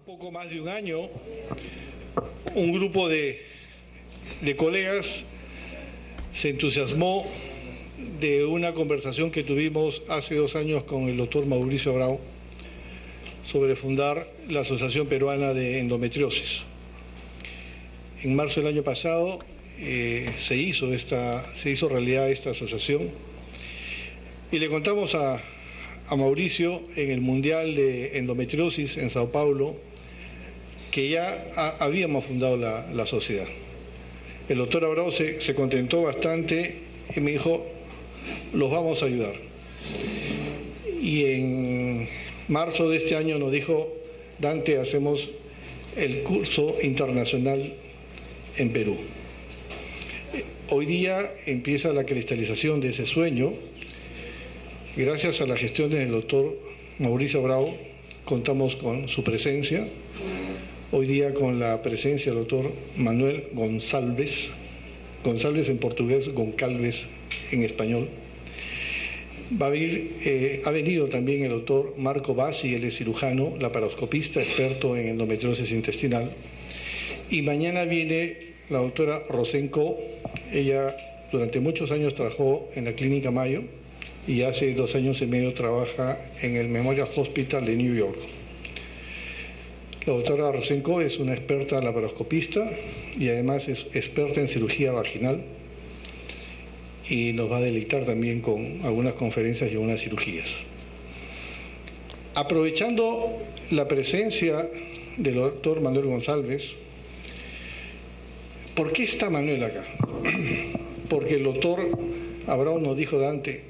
poco más de un año, un grupo de colegas se entusiasmó de una conversación que tuvimos hace 2 años con el doctor Mauricio Abrao sobre fundar la Asociación Peruana de Endometriosis. En marzo del año pasado se hizo realidad esta asociación y le contamos a Mauricio en el Mundial de Endometriosis en Sao Paulo que ya habíamos fundado la sociedad. El doctor Abrao se contentó bastante y me dijo, los vamos a ayudar. Y en marzo de este año nos dijo, Dante, hacemos el curso internacional en Perú. Hoy día empieza la cristalización de ese sueño. Gracias a la gestión del doctor Mauricio Abrao, contamos con su presencia. Hoy día con la presencia del doctor Manuel Gonçalves, Gonçalves en portugués, Goncalves en español. Ha venido también el doctor Marco Bassi, él es cirujano, laparoscopista, experto en endometriosis intestinal. Y mañana viene la doctora Rosenko. Ella durante muchos años trabajó en la Clínica Mayo y hace 2 años y medio trabaja en el Memorial Hospital de New York. La doctora Rosenko es una experta laparoscopista y además es experta en cirugía vaginal y nos va a deleitar también con algunas conferencias y algunas cirugías. Aprovechando la presencia del doctor Manuel Gonçalves, ¿por qué está Manuel acá? Porque el doctor Abrao nos dijo, Dante,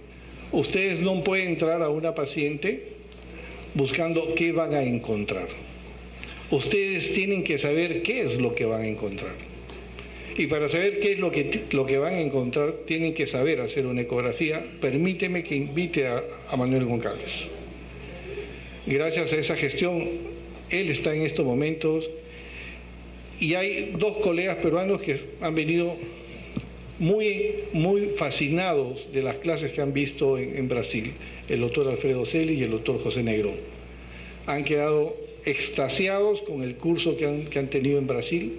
ustedes no pueden entrar a una paciente buscando qué van a encontrar. Ustedes tienen que saber qué es lo que van a encontrar. Y para saber qué es lo que van a encontrar, tienen que saber hacer una ecografía. Permíteme que invite a Manuel Goncalves. Gracias a esa gestión, él está en estos momentos. Y hay 2 colegas peruanos que han venido muy fascinados de las clases que han visto en Brasil. El doctor Alfredo Celi y el doctor José Negrón. Han quedado extasiados con el curso que han tenido en Brasil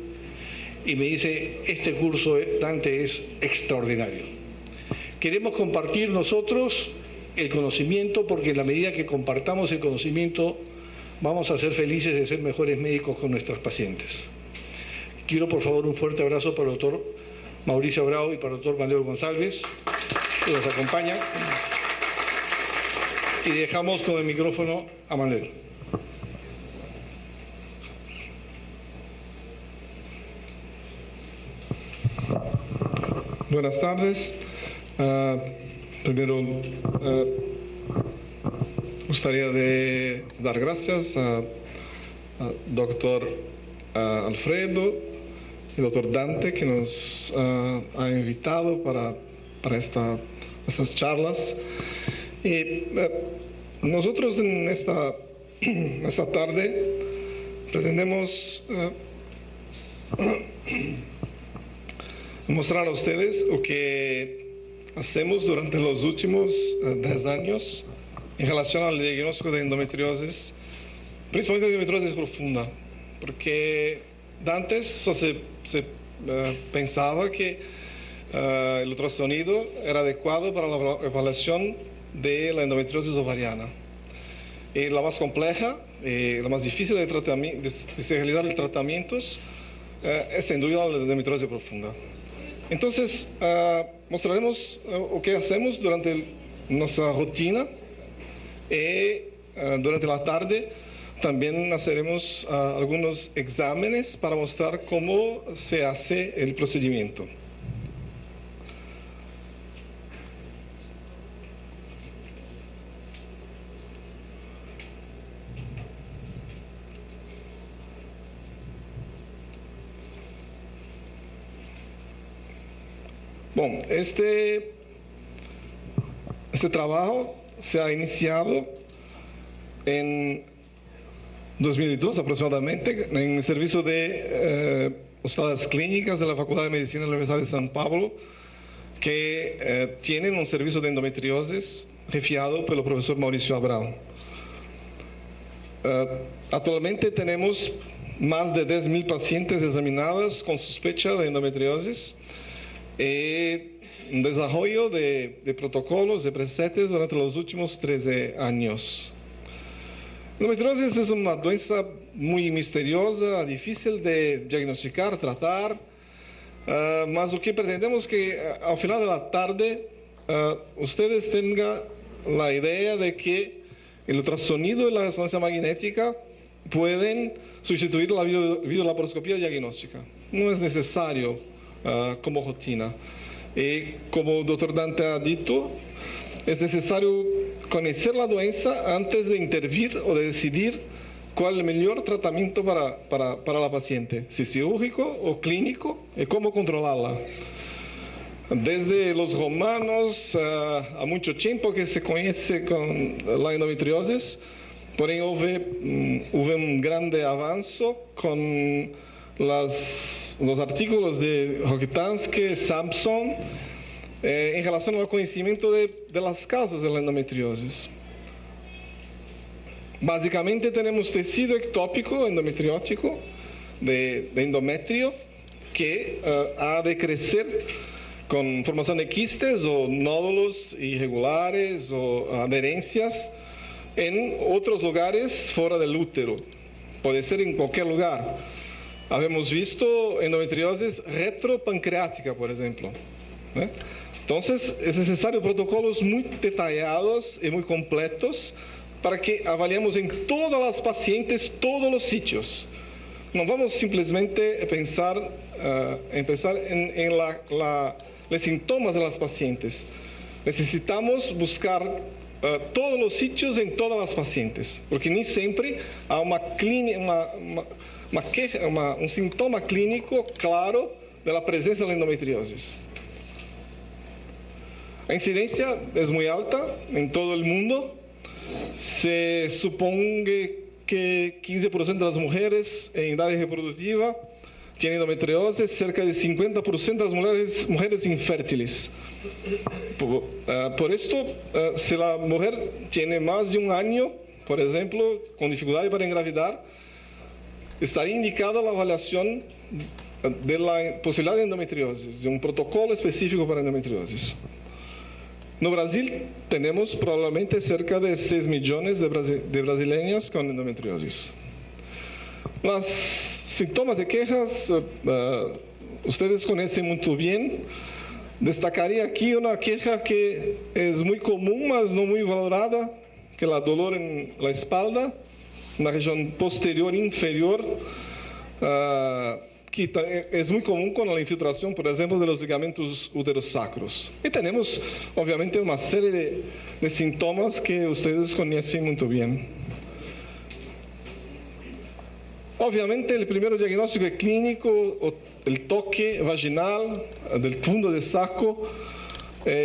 y me dice, este curso, Dante, es extraordinario. Queremos compartir nosotros el conocimiento porque en la medida que compartamos el conocimiento vamos a ser felices de ser mejores médicos con nuestras pacientes. Quiero por favor un fuerte abrazo para el doctor Mauricio Abrao y para el doctor Manuel Gonçalves que nos acompañan y dejamos con el micrófono a Manuel. Buenas tardes. Primero, gustaría de dar gracias a doctor Alfredo y doctor Dante que nos ha invitado para estas charlas. Y nosotros en esta tarde pretendemos mostrar a ustedes lo que hacemos durante los últimos 10 años en relación al diagnóstico de endometriosis, principalmente endometriosis profunda, porque antes se pensaba que el ultrasonido era adecuado para la evaluación de la endometriosis ovariana. La más compleja, la más difícil de realizar los tratamientos es sin duda la endometriosis profunda. Entonces, mostraremos lo que hacemos durante nuestra rutina y durante la tarde también haremos algunos exámenes para mostrar cómo se hace el procedimiento. Bueno, este trabajo se ha iniciado en 2002 aproximadamente en el servicio de hospitales clínicas de la Facultad de Medicina de la Universidad de San Pablo, que tienen un servicio de endometriosis jefiado pelo profesor Mauricio Abrao. Actualmente tenemos más de 10.000 pacientes examinadas con sospecha de endometriosis. Un desarrollo de protocolos, de presetes durante los últimos 13 años. Endometriosis es una doença muy misteriosa, difícil de diagnosticar, tratar, mas lo que pretendemos que al final de la tarde ustedes tengan la idea de que el ultrasonido y la resonancia magnética pueden sustituir la videolaparoscopía diagnóstica. No es necesario como rutina. Como el doctor Dante ha dicho, es necesario conocer la doença antes de intervenir o de decidir cuál es el mejor tratamiento para la paciente, si cirúrgico o clínico, y cómo controlarla. Desde los romanos a mucho tiempo que se conoce con la endometriosis, porém hubo un grande avance con los artículos de Rokitansky, Sampson, en relación al conocimiento de las causas de la endometriosis. Básicamente tenemos tejido ectópico endometriótico de endometrio que ha de crecer con formación de quistes o nódulos irregulares o adherencias en otros lugares fuera del útero. Puede ser en cualquier lugar. Habemos visto endometriosis retropancreática, por ejemplo. Entonces, es necesario protocolos muy detallados y muy completos para que avaliemos en todas las pacientes, todos los sitios. No vamos simplemente a pensar en los síntomas de las pacientes. Necesitamos buscar todos los sitios en todas las pacientes, porque ni siempre hay un síntoma clínico claro de la presencia de la endometriosis. La incidencia es muy alta en todo el mundo. Se supone que 15% de las mujeres en edad reproductiva tienen endometriosis, cerca de 50% de las mujeres infértiles. Por esto, si la mujer tiene más de un año, por ejemplo, con dificultad para engravidar, estaría indicada la evaluación de la posibilidad de endometriosis, de un protocolo específico para endometriosis. No Brasil tenemos probablemente cerca de 6 millones de brasileñas con endometriosis. Los síntomas de quejas, ustedes conocen muy bien. Destacaría aquí una queja que es muy común, mas no muy valorada, que es el dolor en la espalda, en la región posterior inferior, que es muy común con la infiltración, por ejemplo, de los ligamentos uterosacros. Y tenemos, obviamente, una serie de síntomas que ustedes conocen muy bien. Obviamente, el primer diagnóstico clínico, el toque vaginal del fondo del saco,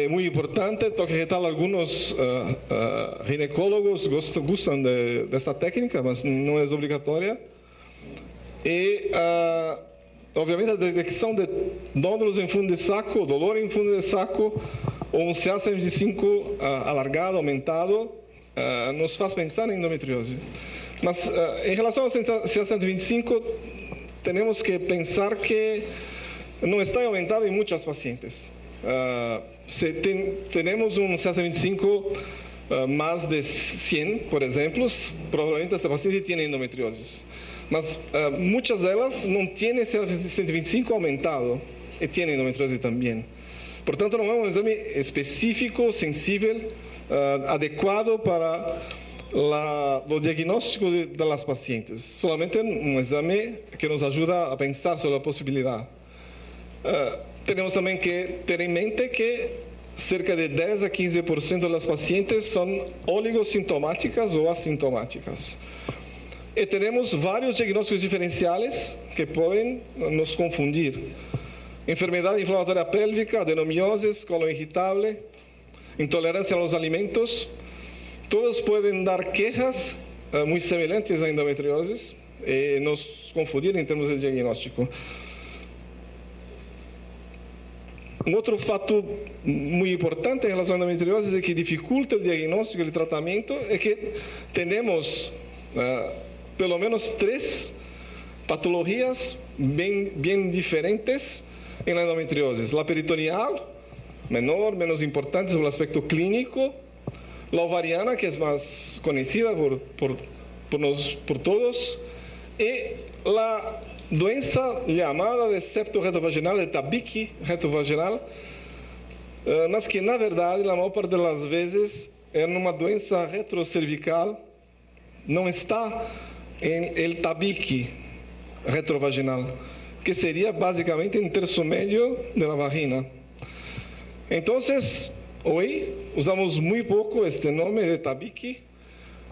muy importante. Toque rectal, algunos ginecólogos gustan de esta técnica, pero no es obligatoria. Y obviamente, la detección de nódulos en fondo de saco, dolor en fondo de saco, o un CA125 alargado, aumentado, nos hace pensar en endometriosis. Mas, en relación al CA125, tenemos que pensar que no está aumentado en muchas pacientes. Tenemos un CA125 más de 100, por ejemplo, probablemente esta paciente tiene endometriosis. Mas muchas de ellas no tienen CA125 aumentado y tienen endometriosis también. Por tanto, no es un examen específico, sensible, adecuado para el diagnóstico de las pacientes. Solamente un examen que nos ayuda a pensar sobre la posibilidad. Tenemos también que tener en mente que cerca de 10 a 15% de las pacientes son oligosintomáticas o asintomáticas. Y tenemos varios diagnósticos diferenciales que pueden nos confundir. Enfermedad inflamatoria pélvica, adenomiosis, colon irritable, intolerancia a los alimentos. Todos pueden dar quejas muy semejantes a endometriosis y nos confundir en términos de diagnóstico. Un otro factor muy importante en relación a la endometriosis y que dificulta el diagnóstico y el tratamiento es que tenemos pelo menos 3 patologías bien diferentes en la endometriosis. La peritoneal, menor, menos importante sobre el aspecto clínico. La ovariana, que es más conocida por todos. Y la doença llamada de septo retrovaginal, de tabique retrovaginal, mas que, na verdade, a maior parte das vezes é uma doença retrocervical, não está em el tabique retrovaginal, que seria basicamente em terço médio da vagina. Então, hoje, usamos muito pouco este nome de tabique,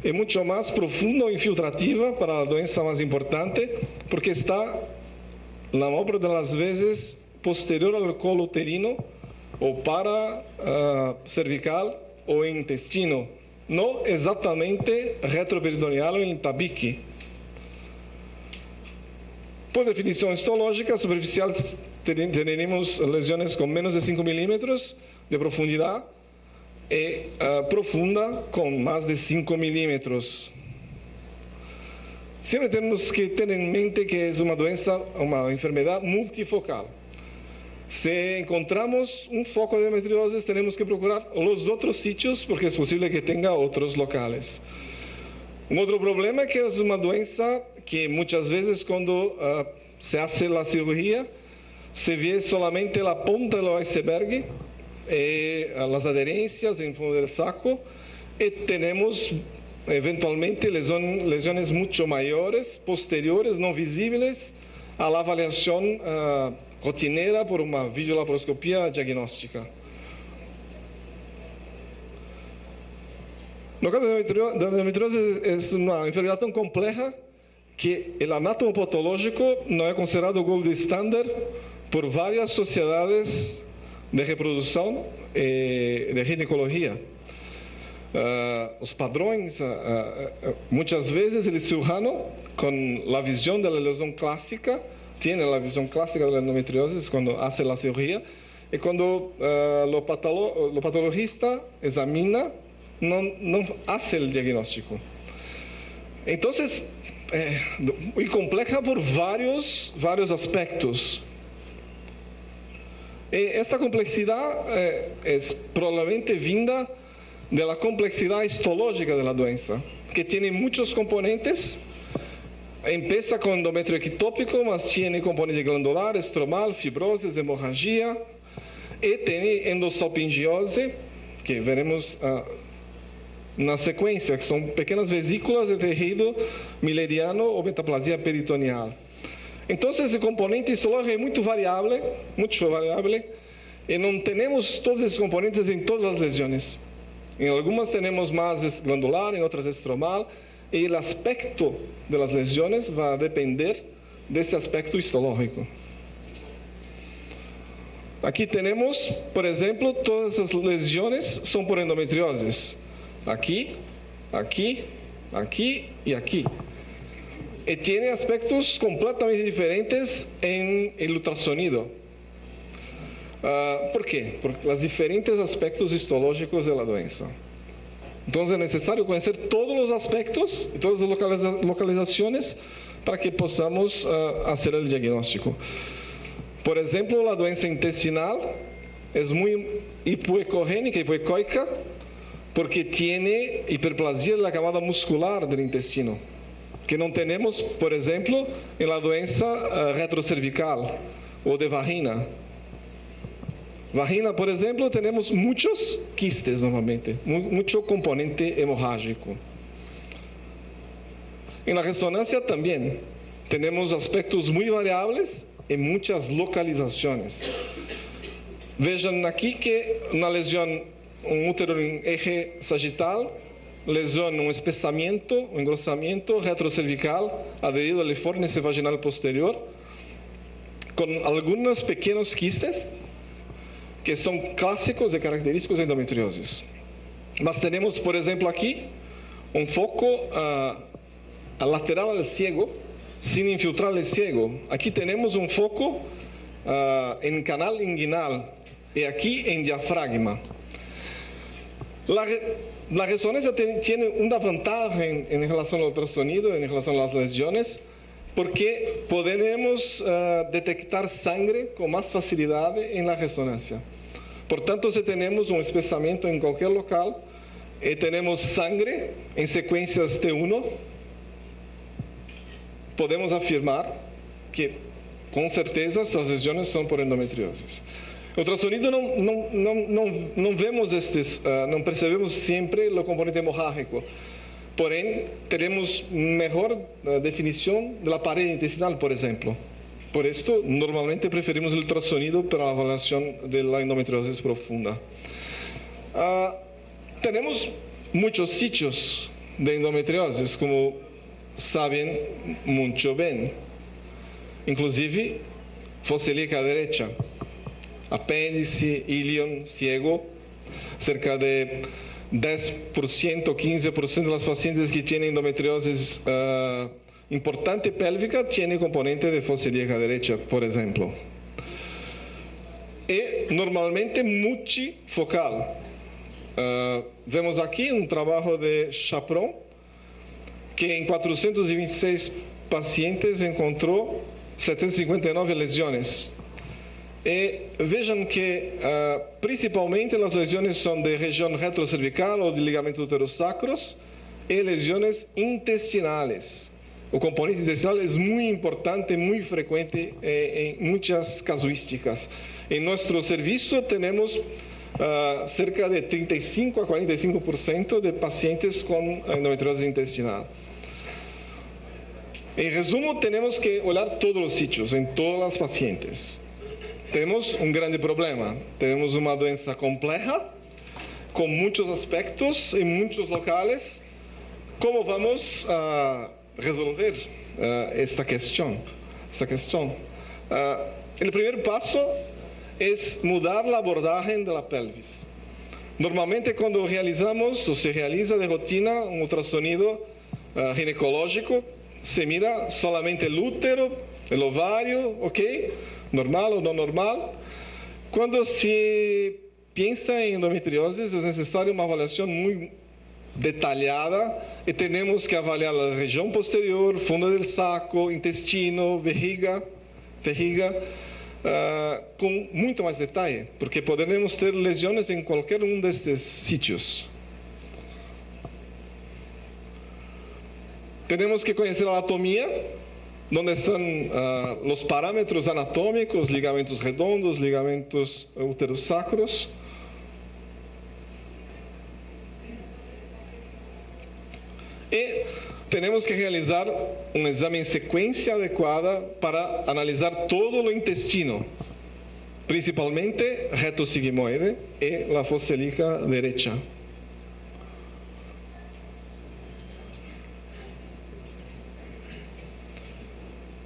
é muito mais profundo e infiltrativa para a doença mais importante, porque está, na maior parte das vezes, posterior ao colo uterino, ou para cervical ou intestino, não exatamente retroperitoneal ou em tabique. Por definição histológica, superficial, teremos lesões com menos de 5 milímetros de profundidade e profunda com mais de 5 milímetros. Sempre temos que ter em mente que é uma doença, uma enfermidade multifocal. Se encontramos um foco de endometriose, temos que procurar os outros sítios, porque é possível que tenha outros locais. Um outro problema é que é uma doença que muitas vezes, quando se faz a cirurgia, se vê somente a ponta do iceberg, as aderências em fundo do saco, e temos eventualmente lesões muito maiores, posteriores, não visíveis, à avaliação rotineira por uma videolaparoscopia diagnóstica. No caso da endometriose, é uma enfermidade tão complexa que o anátomo patológico não é considerado gold standard por várias sociedades de reprodução e de ginecologia. Os padrões, muitas vezes, o cirurgião, com a visão da lesão clássica, tem a visão clássica da endometriose quando faz a cirurgia, e quando o patologista examina, não faz o diagnóstico. Então, é complexa por vários aspectos. E esta complexidade é provavelmente vinda da complexidade histológica da doença, que tem muitos componentes. Empieza com endométrio ectópico, mas tem componente glandular, estromal, fibroses, hemorragia, e tem endossalpingiose, que veremos na sequência, que são pequenas vesículas de tecido mileriano ou metaplasia peritoneal. Então, esse componente histológico é muito variável, e não temos todos esses componentes em todas as lesões. Em algumas temos mais glandular, em outras estromal, e o aspecto das lesões vai depender desse aspecto histológico. Aqui temos, por exemplo, todas as lesões são por endometriose. Aqui, aqui, aqui e aqui. E tem aspectos completamente diferentes em ultrassonido. ¿Por quê? Por os diferentes aspectos histológicos da doença. Então, é necessário conhecer todos os aspectos e todas as localizações para que possamos fazer o diagnóstico. Por exemplo, a doença intestinal é muito hipoecogênica, hipoecoica, porque tem hiperplasia da camada muscular do intestino, que não temos, por exemplo, na doença retrocervical ou de vagina. Vagina, por exemplo, temos muitos quistes normalmente, muito componente hemorrágico. E na ressonância também temos aspectos muito variáveis e muitas localizações. Vejam aqui que na lesão útero em eje sagital, lesão, espessamento, engrossamento retrocervical aderido ao fornice vaginal posterior, com alguns pequenos quistes, que são clássicos e característicos de endometriose. Mas temos, por exemplo, aqui, um foco lateral ao ciego, sem infiltrar o ciego. Aqui temos um foco em canal inguinal e aqui em diafragma. la resonancia tiene una ventaja en relación al ultrasonido, en relación a las lesiones, porque podemos detectar sangre con más facilidad en la resonancia. Por tanto, si tenemos un espesamiento en cualquier local y tenemos sangre en secuencias T1, podemos afirmar que con certeza estas lesiones son por endometriosis. El ultrasonido no vemos no percebemos siempre el componente hemorrágico. Porém, tenemos mejor definición de la pared intestinal, por ejemplo. Por esto, normalmente preferimos el ultrasonido para la evaluación de la endometriosis profunda. Tenemos muchos sitios de endometriosis, como saben mucho bien. Inclusive, fosa ilíaca derecha, apéndice, ilion, ciego, cerca de 10% o 15% de las pacientes que tienen endometriosis importante pélvica tiene componente de fosa ilíaca derecha, por ejemplo. Y normalmente multifocal. Vemos aquí un trabajo de Chaperon que en 426 pacientes encontró 759 lesiones. Vejan que principalmente las lesiones son de región retrocervical o de ligamentos uterosacros y lesiones intestinales. El componente intestinal es muy importante, muy frecuente en muchas casuísticas. En nuestro servicio tenemos cerca de 35 a 45% de pacientes con endometriosis intestinal. En resumen, tenemos que oler todos los sitios, en todas las pacientes. Tenemos un grande problema. Tenemos una doença compleja, con muchos aspectos en muchos locales. ¿Cómo vamos a resolver esta cuestión? El primer paso es mudar la abordaje de la pelvis. Normalmente cuando realizamos o se realiza de rutina un ultrasonido ginecológico, se mira solamente el útero, el ovario, ¿ok? Normal o no normal. Cuando se piensa en endometriosis es necesaria una evaluación muy detallada y tenemos que avaliar la región posterior, fondo del saco, intestino, vejiga, con mucho más detalle, porque podemos tener lesiones en cualquier uno de estos sitios. Tenemos que conocer la anatomía, donde están los parámetros anatómicos, ligamentos redondos, ligamentos uterosacros. Y tenemos que realizar un examen en secuencia adecuada para analizar todo lo intestino, principalmente reto sigmoide y la fosa ilíaca derecha.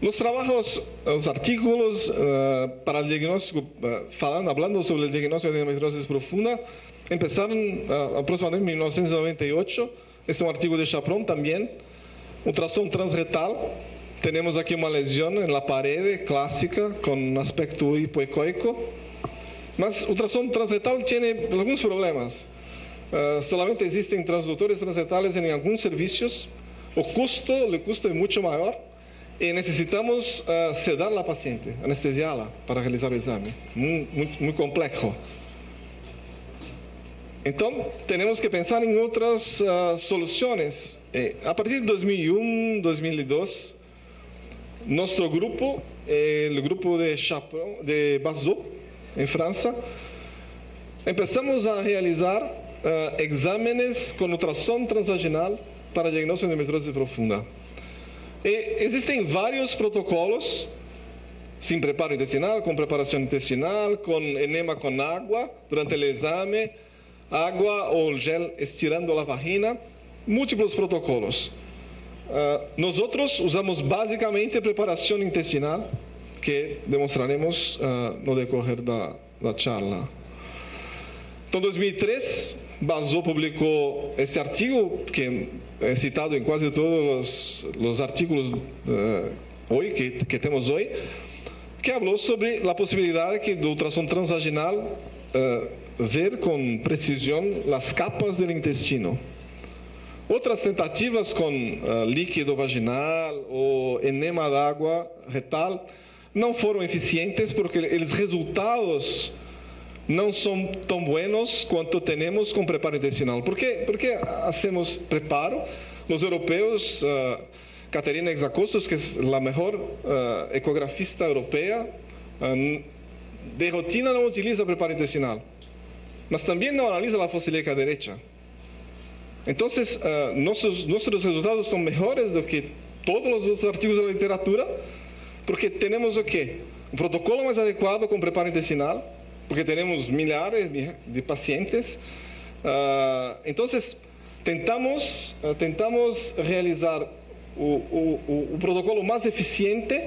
Los trabajos, los artículos para el diagnóstico, hablando sobre el diagnóstico de endometriosis profunda, empezaron aproximadamente en 1998. Este es un artículo de Chaperon también. Ultrassom transretal. Tenemos aquí una lesión en la pared clásica con un aspecto hipoecoico. Mas ultrassom transretal tiene algunos problemas. Solamente existen transductores transretales en algunos servicios. El costo es mucho mayor. Y necesitamos sedar a la paciente, anestesiarla para realizar el examen. Muy complejo. Entonces, tenemos que pensar en otras soluciones. A partir de 2001, 2002, nuestro grupo, el grupo de Chaperon, de Bazot, en Francia, empezamos a realizar exámenes con ultrassom transvaginal para diagnóstico de endometriosis profunda. Existen varios protocolos, sin preparo intestinal, con preparación intestinal, con enema con agua durante el examen, agua o gel estirando la vagina, múltiples protocolos. Nosotros usamos básicamente preparación intestinal, que demostraremos no decorrer da charla. En 2003, Bazot publicó este artículo, que es citado en casi todos los artículos hoy, que tenemos hoy, que habló sobre la posibilidad de que el ultrassom transvaginal ver con precisión las capas del intestino. Otras tentativas con líquido vaginal o enema de agua retal não foram eficientes porque os resultados não são tão buenos quanto temos com preparo intestinal. Por que hacemos preparo? Os europeus, Caterina Exacostos, que é a melhor ecografista europeia, de rotina não utiliza preparo intestinal, mas também não analisa a fossa ilíaca derecha. Então, nossos resultados são melhores do que todos os outros artigos da literatura, porque temos o quê? Um protocolo mais adequado com preparo intestinal, porque temos milhares de pacientes. Então, tentamos realizar o protocolo mais eficiente,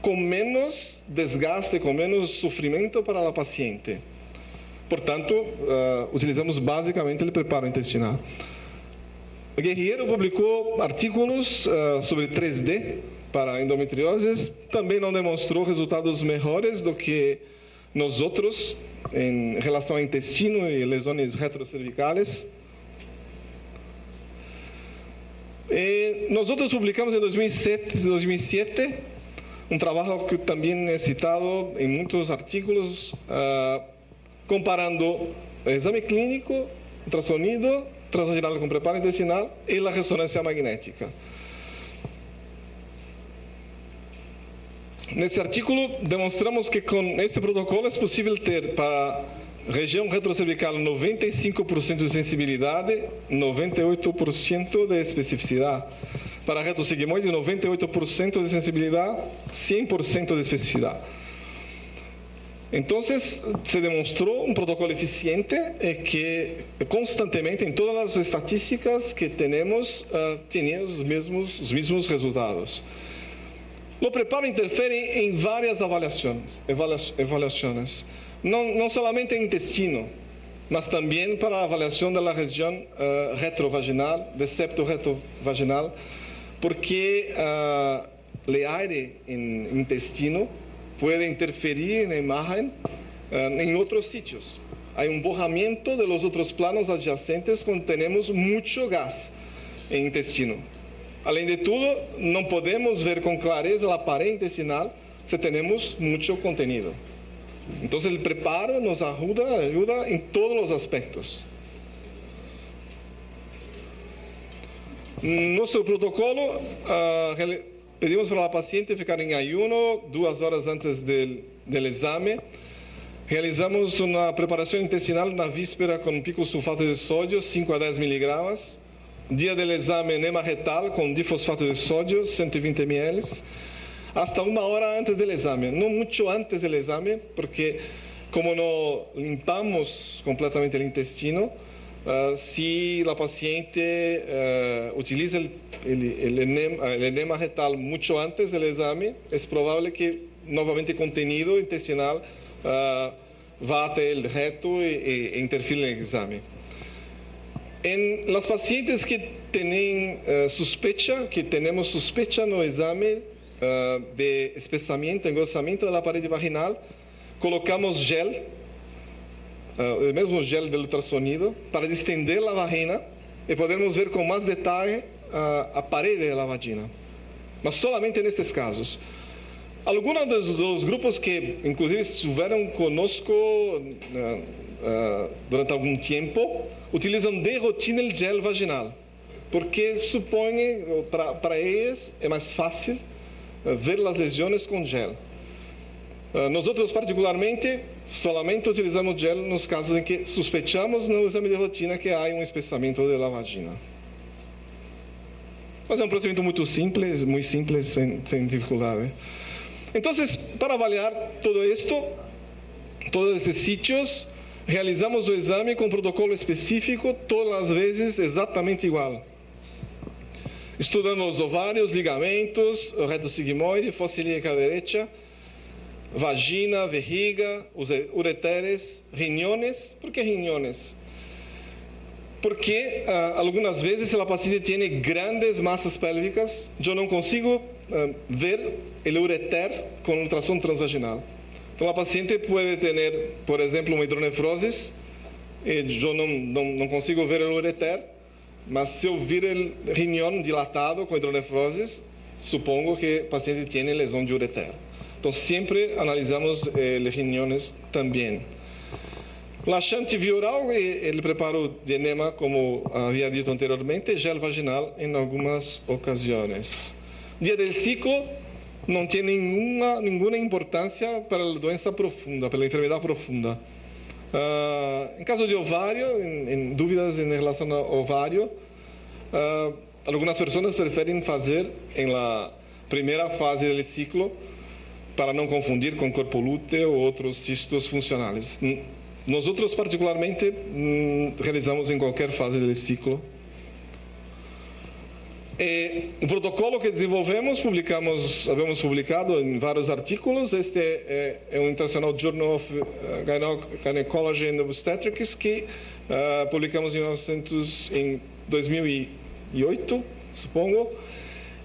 com menos desgaste, com menos sofrimento para a paciente. Portanto, utilizamos basicamente o preparo intestinal. Guerriero publicou artigos sobre 3D para endometriose, também não demonstrou resultados melhores do que nós outros em relação ao intestino e lesões retrocervicais. Nós outros publicamos em 2007 um trabalho que também é citado em muitos artigos, comparando o exame clínico, ultrassonido transvaginal com preparo intestinal e a ressonância magnética. Nesse artigo, demonstramos que com este protocolo é possível ter para a região retrocervical 95% de sensibilidade, 98% de especificidade. Para a retrosigmoide, 98% de sensibilidade, 100% de especificidade. Então, se demonstrou um protocolo eficiente e que constantemente, em todas as estatísticas que temos, tinha os mesmos resultados. O preparo interfere em várias avaliações. Não somente em intestino, mas também para a avaliação da região retrovaginal, do septo retrovaginal, porque o aire no intestino pode interferir na imagem em outros sítios. Há borramento de los outros planos adyacentes quando temos muito gás no intestino. Além de tudo, não podemos ver com clareza a parede intestinal se temos muito contenido. Então, o preparo nos ajuda em todos os aspectos. Nosso protocolo, pedimos para a paciente ficar em ayuno 2 horas antes do exame. Realizamos uma preparação intestinal na víspera com pico sulfato de sódio, 5 a 10 miligramas. Dia do exame, enema retal com difosfato de sódio, 120 ml. Hasta 1 hora antes do exame. Não muito antes do exame, porque como não limpamos completamente o intestino, se a paciente utiliza o enema retal muito antes do exame, é provável que novamente o contenido intestinal vá até o reto e interfira no exame. Em las pacientes que têm temos suspeita no exame de espessamento, engrossamento da parede vaginal, colocamos gel, o mesmo gel do ultrassonido, para distender a vagina e podermos ver com mais detalhe a parede da vagina. Mas solamente nestes casos. Alguns dos grupos que, inclusive, estiveram conosco durante algum tempo, utilizam de rotina o gel vaginal, porque supõe, para eles, é mais fácil ver as lesões com gel. Nós outros, particularmente, solamente utilizamos gel nos casos em que suspeitamos no exame de rotina que há um espessamento da vagina. Mas é um procedimento muito simples, sem dificuldade. Então, para avaliar todo isto, todos esses sítios, realizamos o exame com protocolo específico, todas as vezes exatamente igual. Estudando os ovários, ligamentos, o reto sigmoide, fossa ilíaca direita, vagina, vejiga, os ureteres, riñones. ¿Por qué riñones? Porque algumas vezes a paciente tem grandes massas pélvicas, eu não consigo ver o ureter com ultrassom transvaginal. Então, a paciente pode ter, por exemplo, uma hidronefrosis, e eu não consigo ver o ureter, mas se eu vir o riñón dilatado com hidronefrosis, supongo que o paciente tem lesão de ureter. Então, sempre analisamos os riñones também. Laxante via oral, ele preparo de enema, como havia dito anteriormente, gel vaginal em algumas ocasiões. Dia del ciclo não tem nenhuma importância para a doença profunda, para a enfermidade profunda. Em caso de ovário, em dúvidas em relação ao ovário, algumas pessoas preferem fazer em la primeira fase do ciclo para não confundir com corpo lúteo ou outros cistos funcionais. Nós outros, particularmente, realizamos em qualquer fase do ciclo. O protocolo que desenvolvemos, havemos publicado em vários artigos. Este é o International Journal of Gynecology and Obstetrics, que publicamos em 2008, supongo,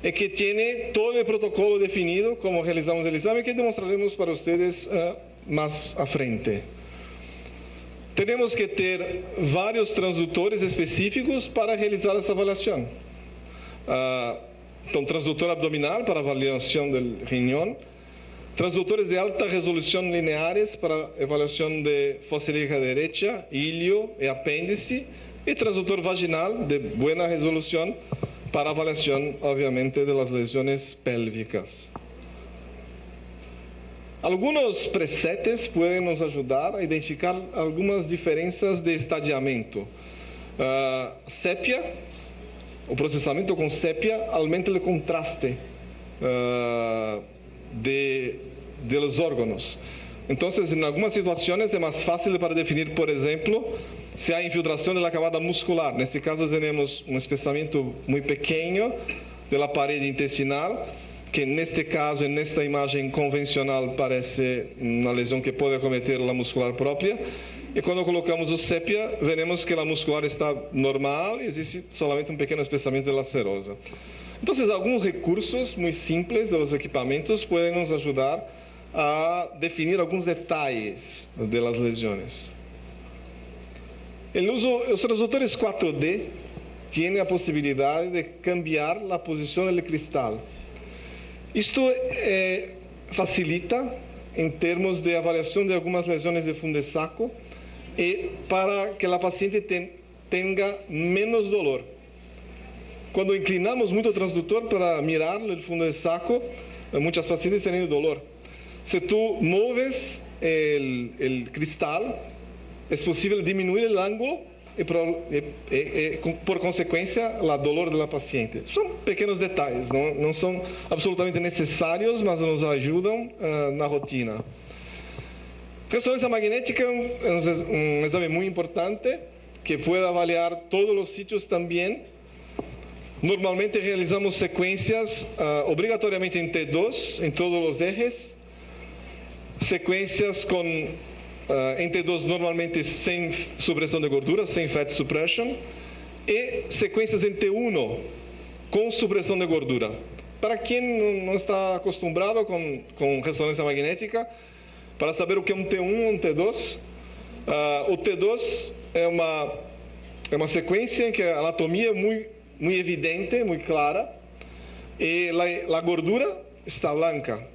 e que tem todo o protocolo definido, como realizamos o exame, que demonstraremos para vocês mais à frente. Temos que ter vários transdutores específicos para realizar essa avaliação. Então, transdutor abdominal para avaliação do riñón, transdutores de alta resolução lineares para avaliação de fossa ilíaca derecha, ilho e apêndice, e transdutor vaginal de boa resolução para avaliação, obviamente, das lesões pélvicas. Alguns presets podem nos ajudar a identificar algumas diferenças de estadiamento. Sépia, o processamento com sépia aumenta o contraste dos órgãos. Então, em algumas situações é mais fácil para definir, por exemplo, se há infiltração da camada muscular. Neste caso, temos um espessamento muito pequeno da parede intestinal, que neste caso, nesta imagem convencional, parece uma lesão que pode acometer a muscular própria. E quando colocamos o sépia, veremos que a muscular está normal e existe somente um pequeno espessamento de lacerosa. Então, alguns recursos muito simples dos equipamentos podem nos ajudar a definir alguns detalhes das lesões. Os transdutores 4D têm a possibilidade de cambiar a posição do cristal. Isto facilita em termos de avaliação de algumas lesões de fundo de saco e para que a paciente tenha menos dolor. Quando inclinamos muito o transdutor para mirar o fundo de saco, muitas pacientes têm dolor. Se tu moves o cristal, é possível diminuir o ângulo e por consequência, o dolor da paciente. São pequenos detalhes, não são absolutamente necessários, mas nos ajudam na rotina. Ressonância magnética é um exame muito importante, que pode avaliar todos os sítios também. Normalmente realizamos sequências obrigatoriamente em T2, em todos os ejes, sequências com em T2 normalmente sem supressão de gordura, sem fat suppression, e sequências em T1 com supressão de gordura. Para quem não está acostumado com ressonância magnética, para saber o que é um T1 ou um T2, o T2 é uma sequência em que a anatomia é muito evidente, muito clara, e a gordura está branca.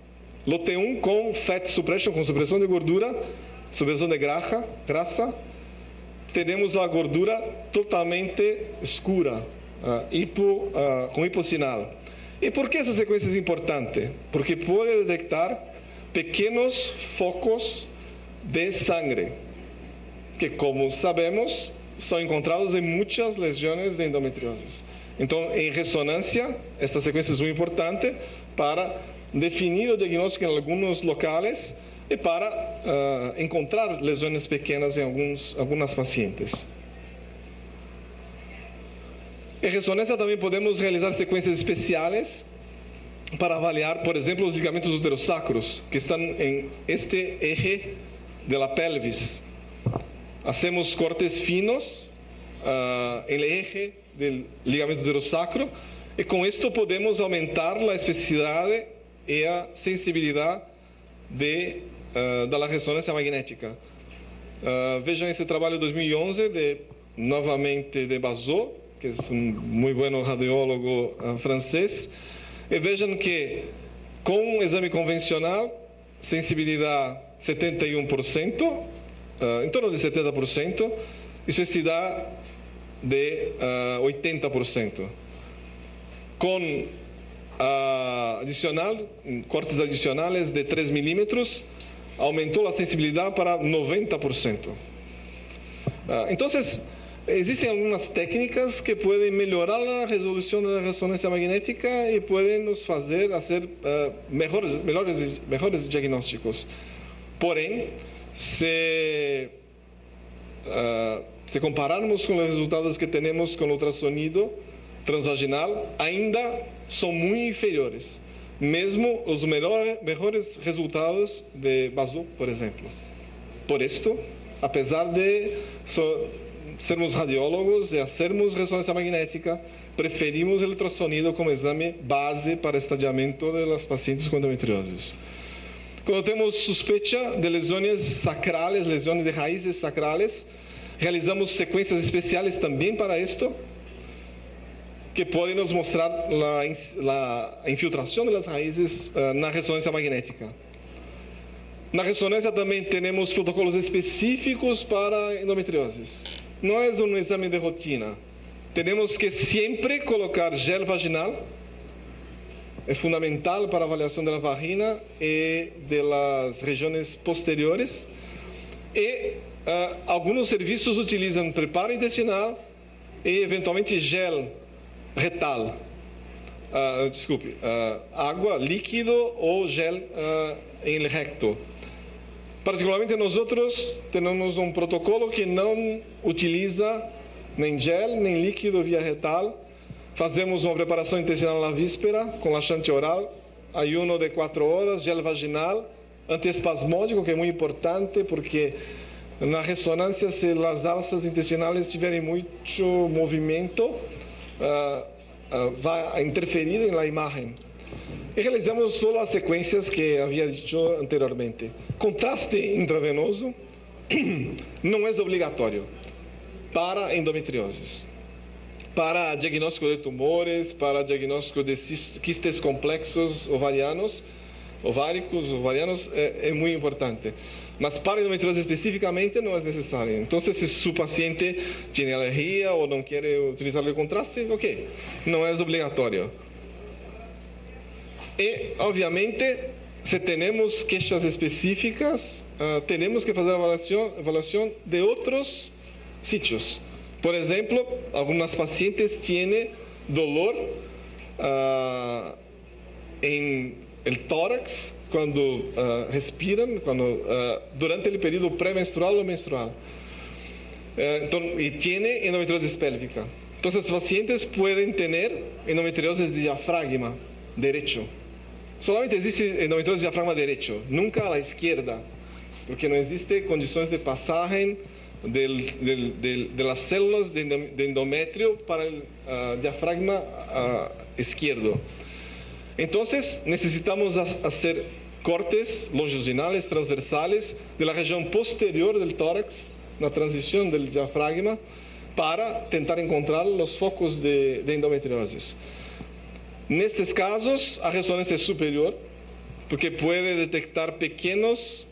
O T1 com fat suppression, com supressão de gordura, supressão de graxa, temos a gordura totalmente escura, com hipossinal. E por que essa sequência é importante? Porque pode detectar pequenos focos de sangue, que, como sabemos, são encontrados em muitas lesões de endometriose. Então, em ressonância, esta sequência é muito importante para definir o diagnóstico em alguns locais e para encontrar lesões pequenas em algumas pacientes. Em ressonância também podemos realizar sequências especiais para avaliar, por exemplo, os ligamentos uterosacros, que estão em este eje da pelvis. Hacemos cortes finos em el eje do ligamento uterosacro e com isto podemos aumentar a especificidade e a sensibilidade da ressonância magnética. Vejam esse trabalho de 2011, novamente de Bazot, que é um muito bom radiólogo francês, e vejam que com exame convencional, sensibilidade 71%, em torno de 70%, especificidade de 80%. Com cortes adicionais de 3 milímetros, aumentou a sensibilidade para 90%. Então, existem algumas técnicas que podem melhorar a resolução da ressonância magnética e podem nos fazer melhores diagnósticos. Porém, se compararmos com os resultados que temos com o ultrassonido transvaginal, ainda são muito inferiores, mesmo os melhores resultados de Bazot, por exemplo. Por isto, apesar de sermos radiólogos e fazermos ressonância magnética, preferimos o ultrassonido como exame base para estadiamento das pacientes com endometriose. Quando temos suspeita de lesões sacrales, lesões de raízes sacrales, realizamos sequências especiais também para isto, que podem nos mostrar a infiltração das raízes na ressonância magnética. Na ressonância também temos protocolos específicos para endometriose. Não é um exame de rotina. Temos que sempre colocar gel vaginal, é fundamental para a avaliação da vagina e das regiões posteriores. E alguns serviços utilizam preparo intestinal e, eventualmente, gel retal. Água, líquido ou gel em recto. Particularmente, nós temos um protocolo que não utiliza nem gel, nem líquido via retal. Fazemos uma preparação intestinal na víspera, com laxante oral, ayuno de 4 horas, gel vaginal, antiespasmódico, que é muito importante, porque na ressonância, se as alças intestinais tiverem muito movimento, vai interferir na imagem. E realizamos só as sequências que havia dito anteriormente. Contraste intravenoso não é obrigatório para endometriose. Para diagnóstico de tumores, para diagnóstico de quistes complexos ováricos, é muito importante. Mas para endometriose especificamente não é necessário. Então, se seu paciente tem alergia ou não quer utilizar o contraste, ok, não é obrigatório. E, obviamente, se temos queixas específicas, temos que fazer a avaliação de outros sítios. Por exemplo, algumas pacientes têm dolor em el tórax quando respiram, durante o período pré-menstrual ou menstrual. E têm endometriose pélvica. Então, os pacientes podem ter endometriose de diafragma direito. Solamente existe endometriose de diafragma direito, nunca à esquerda, porque não existem condições de passagem das células de endométrio para o diafragma esquerdo. Então, necessitamos fazer cortes longitudinais, transversales, da região posterior do tórax, na transição do diafragma, para tentar encontrar os focos de endometriose. Nestes casos, a ressonância é superior, porque pode detectar pequenos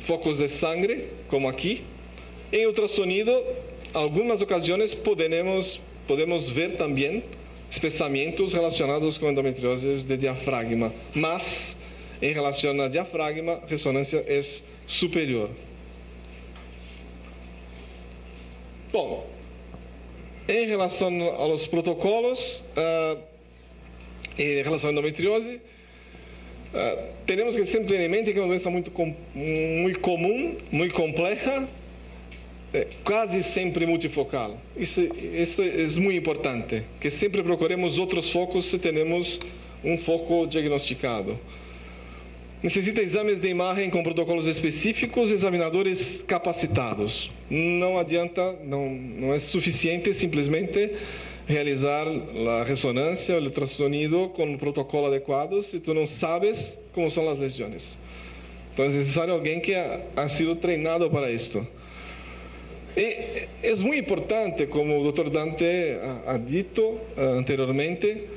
focos de sangue, como aqui. Em ultrassonido, algumas ocasiões podemos ver também espessamentos relacionados com endometriose de diafragma, mas em relação a diafragma, a ressonância é superior. Bom, em relação aos protocolos, em relação à endometriose, temos que sempre ter em mente que é uma doença muito comum, muito complexa, quase sempre multifocal. Isso é muito importante, que sempre procuremos outros focos se temos um foco diagnosticado. Necessita exames de imagem com protocolos específicos, examinadores capacitados. Não adianta, não é suficiente simplesmente realizar a ressonância, o ultrassonido com um protocolo adequado se tu não sabes como são as lesões. Entonces es necesario alguien que ha sido entrenado para esto. Y es muy importante, como el doctor Dante ha dicho anteriormente,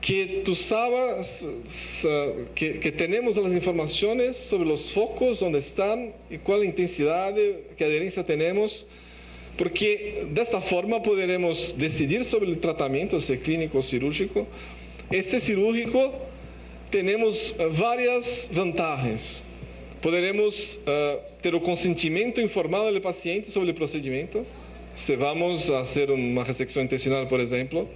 que tú sabes que tenemos las informaciones sobre los focos, dónde están y cuál intensidad, qué adherencia tenemos, porque de esta forma podremos decidir sobre el tratamiento, sea clínico o cirúrgico. Este cirúrgico tenemos varias vantagens. Poderemos ter o consentimento informado do paciente sobre o procedimento. Se vamos a hacer uma resecção intestinal, por exemplo,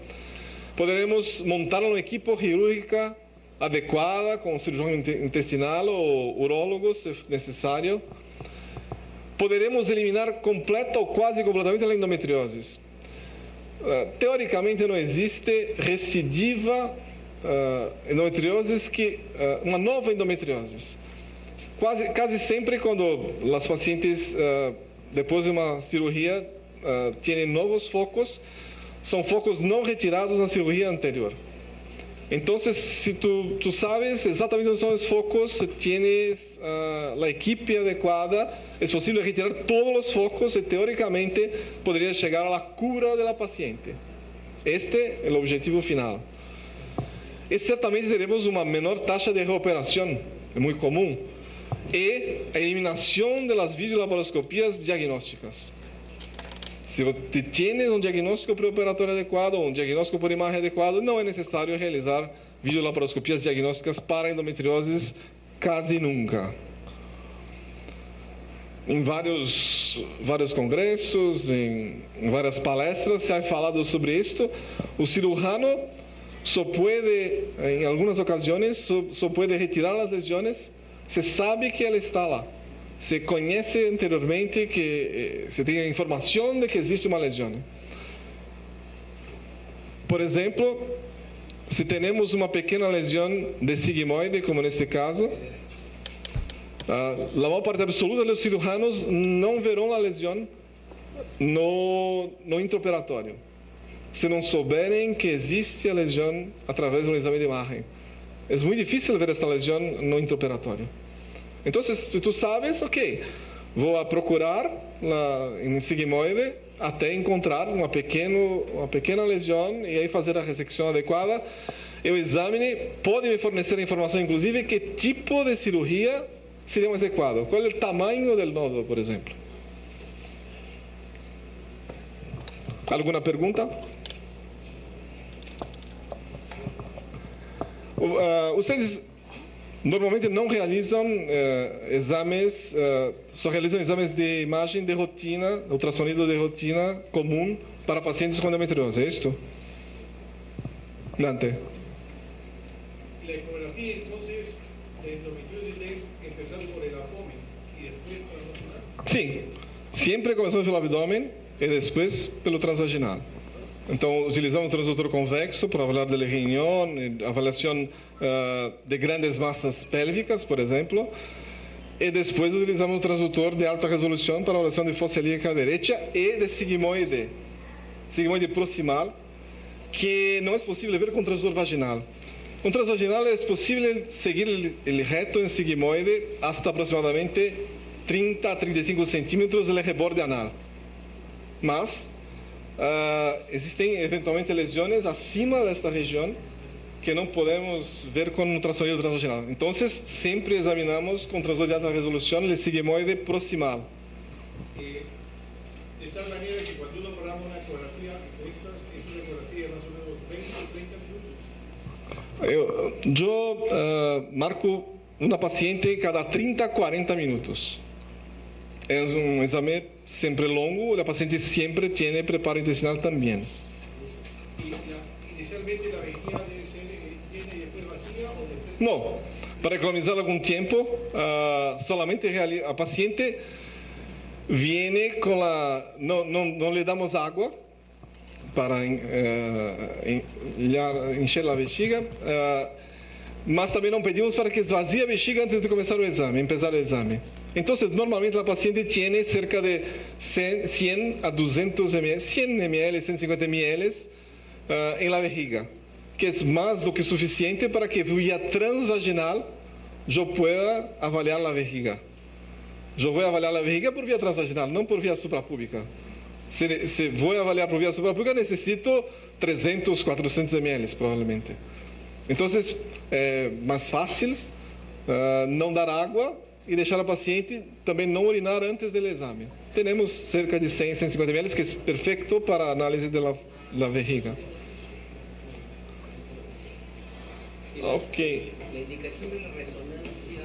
poderemos montar uma equipe cirúrgica adequada com cirurgião intestinal ou urólogo, se necessário. Poderemos eliminar completa ou quase completamente a endometriose. Teoricamente não existe recidiva endometriose, uma nova endometriose. Casi sempre quando as pacientes, depois de uma cirurgia, têm novos focos, são focos não retirados na cirurgia anterior. Então, se tu sabes exatamente onde são os focos, se tienes a equipe adequada, é possível retirar todos os focos e, teoricamente, poderia chegar à cura da paciente. Este é o objetivo final. E certamente teremos uma menor taxa de reoperação, é muito comum, e a eliminação das videolaparoscopias diagnósticas. Se você tem um diagnóstico pré-operatório adequado, um diagnóstico por imagem adequado, não é necessário realizar videolaparoscopias diagnósticas para endometrioses quase nunca. Em vários congressos, em várias palestras, se ha falado sobre isto. O cirurgião só pode, em algumas ocasiões, só pode retirar as lesões. Se sabe que ela está lá. Se conhece anteriormente, que se tem a informação de que existe uma lesão. Por exemplo, se temos uma pequena lesão de sigmoide, como neste caso, a maior parte absoluta dos cirurgianos não verão a lesão no intraoperatório, se não souberem que existe a lesão através de um exame de imagem. É muito difícil ver esta lesão no intraoperatório. Então, se tu sabes, ok, vou procurar em sigmoide até encontrar uma pequena lesão e aí fazer a ressecção adequada. E o exame pode me fornecer a informação, inclusive, que tipo de cirurgia seria mais adequado. Qual é o tamanho do nódulo, por exemplo. Alguma pergunta? Vocês normalmente não realizam exames, só realizam exames de imagem de rotina, ultrassonido de rotina comum para pacientes com endometriose, é isto? Dante. La ecografía entonces de endometriosis debe empezar por el abdomen y después por el transvaginal. Sim, sempre começamos pelo abdômen e depois pelo transvaginal. Então, utilizamos o transdutor convexo para avaliar da reunião, avaliação de grandes massas pélvicas, por exemplo, e depois utilizamos o transdutor de alta resolução para avaliação de fossa ilíaca direita e de sigmoide proximal, que não é possível ver com o transdutor vaginal. Com o transvaginal é possível seguir o reto em sigmoide hasta aproximadamente 30 a 35 centímetros do reborde anal. Mas existem eventualmente lesões acima desta região que não podemos ver com um ultrassonido transvaginal. Então, sempre examinamos com transdutor de alta resolução o sigmoide proximal. De tal manera que cuando uno programa una ecografía, esta es una ecografía más o menos 20 o 30 minutos. Eu marco uma paciente cada 30 a 40 minutos. É um exame sempre longo, a paciente sempre tem preparo intestinal também. Inicialmente la vejiga debe ser llena y después vacía o después... Não, para economizar algum tempo, solamente a paciente viene com não lhe damos água para encher a bexiga, mas também não pedimos para que esvazie a bexiga antes de começar o exame, empezar o exame. Então, normalmente a paciente tem cerca de 100 a 200 ml, 100 ml, 150 ml em la vejiga, que é mais do que suficiente para que via transvaginal yo pueda avaliar la vejiga. Yo voy a avaliar la vejiga por vía transvaginal, no por vía suprapúbica. Si voy a avaliar por vía suprapúbica, necesito 300, 400 ml probablemente. Entonces, más fácil não dar água e deixar a paciente também não urinar antes do exame. Temos cerca de 100, 150 ml, que é perfeito para a análise da vejiga. Ok. La indicación de la resonancia,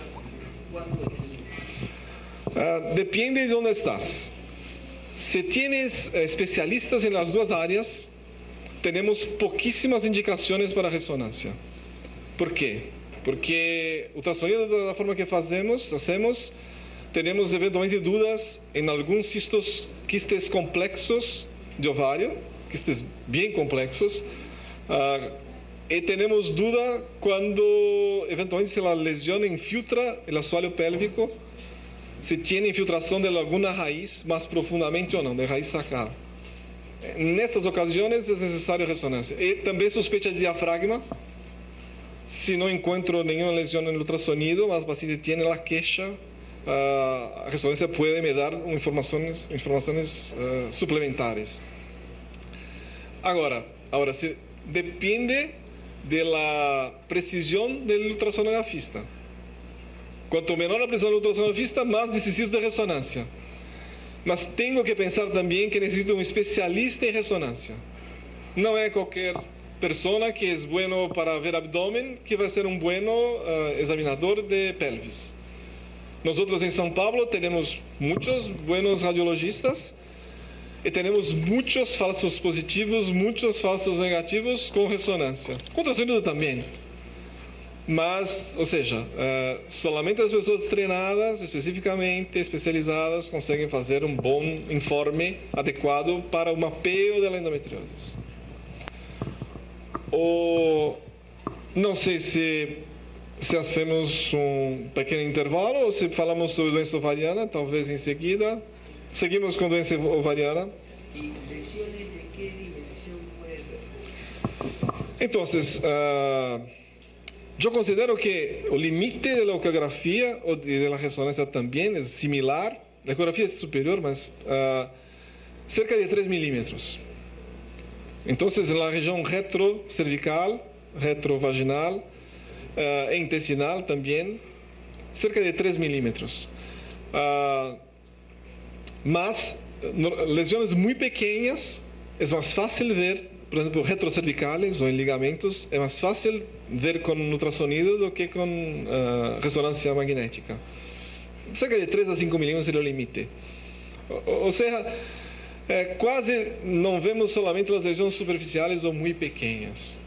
¿cuándo es? Depende de onde estás. Se tienes especialistas em las duas áreas, temos pouquíssimas indicações para ressonância. Por quê? Porque o ultrassonido da forma que hacemos, temos eventualmente dúvidas em alguns quistes complexos de ovário, quistes bem complexos, e temos dúvida quando eventualmente se a lesão infiltra o assoalho pélvico, se tem infiltração de alguma raiz mais profundamente ou não, de raiz sacral. Nestas ocasiões é necessário ressonância. E também suspeita de diafragma. Se não encontro nenhuma lesão no ultrassonido, mas o paciente tem a queixa, a ressonância pode me dar informações suplementares. Agora se depende da precisão do ultrassonografista. Quanto menor a precisão do ultrassonografista, mais necessito de ressonância. Mas tenho que pensar também que necessito um especialista em ressonância. Não é qualquer pessoa que é bueno para ver abdômen que vai ser um bueno examinador de pelvis. Nós em São Paulo temos muitos buenos radiologistas e temos muitos falsos positivos, muitos falsos negativos com ressonância. Com ultrassonido também. Mas, ou seja, solamente as pessoas treinadas, especificamente especializadas, conseguem fazer um bom informe adequado para o mapeio da endometriose. Não sei se hacemos um pequeno intervalo ou se falamos sobre doença ovariana, talvez em seguida. Seguimos com doença ovariana. ¿Y lesiones de qué dimensión puede haber? Então, eu considero que o limite da ecografia ou da ressonância também é similar. A ecografia é superior, mas cerca de 3 milímetros. Então, na região retrocervical, retrovaginal e intestinal também, cerca de 3 milímetros. Mas, lesões muito pequenas, é mais fácil ver, por exemplo, retrocervicales ou em ligamentos, é mais fácil ver com ultrassonido do que com ressonância magnética. Cerca de 3 a 5 milímetros é o limite. Ou seja, quase não vemos solamente as lesões superficiais ou muito pequenas.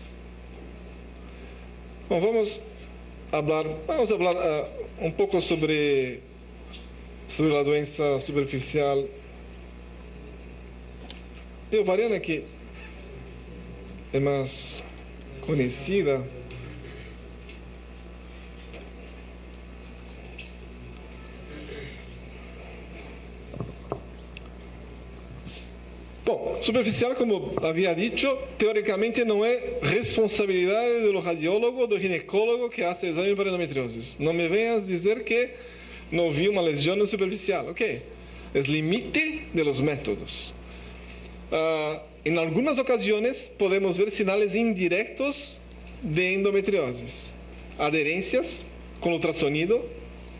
Bom, vamos falar um pouco sobre a doença superficial e ovariana, que é mais conhecida. Bom, superficial, como havia dito, teoricamente não é responsabilidade do radiólogo ou do ginecólogo que faz exame para endometriose. Não me venhas dizer que não vi uma lesão superficial. Ok, é limite de los métodos. Em algumas ocasiões podemos ver sinais indiretos de endometriose. Aderências com ultrassonido,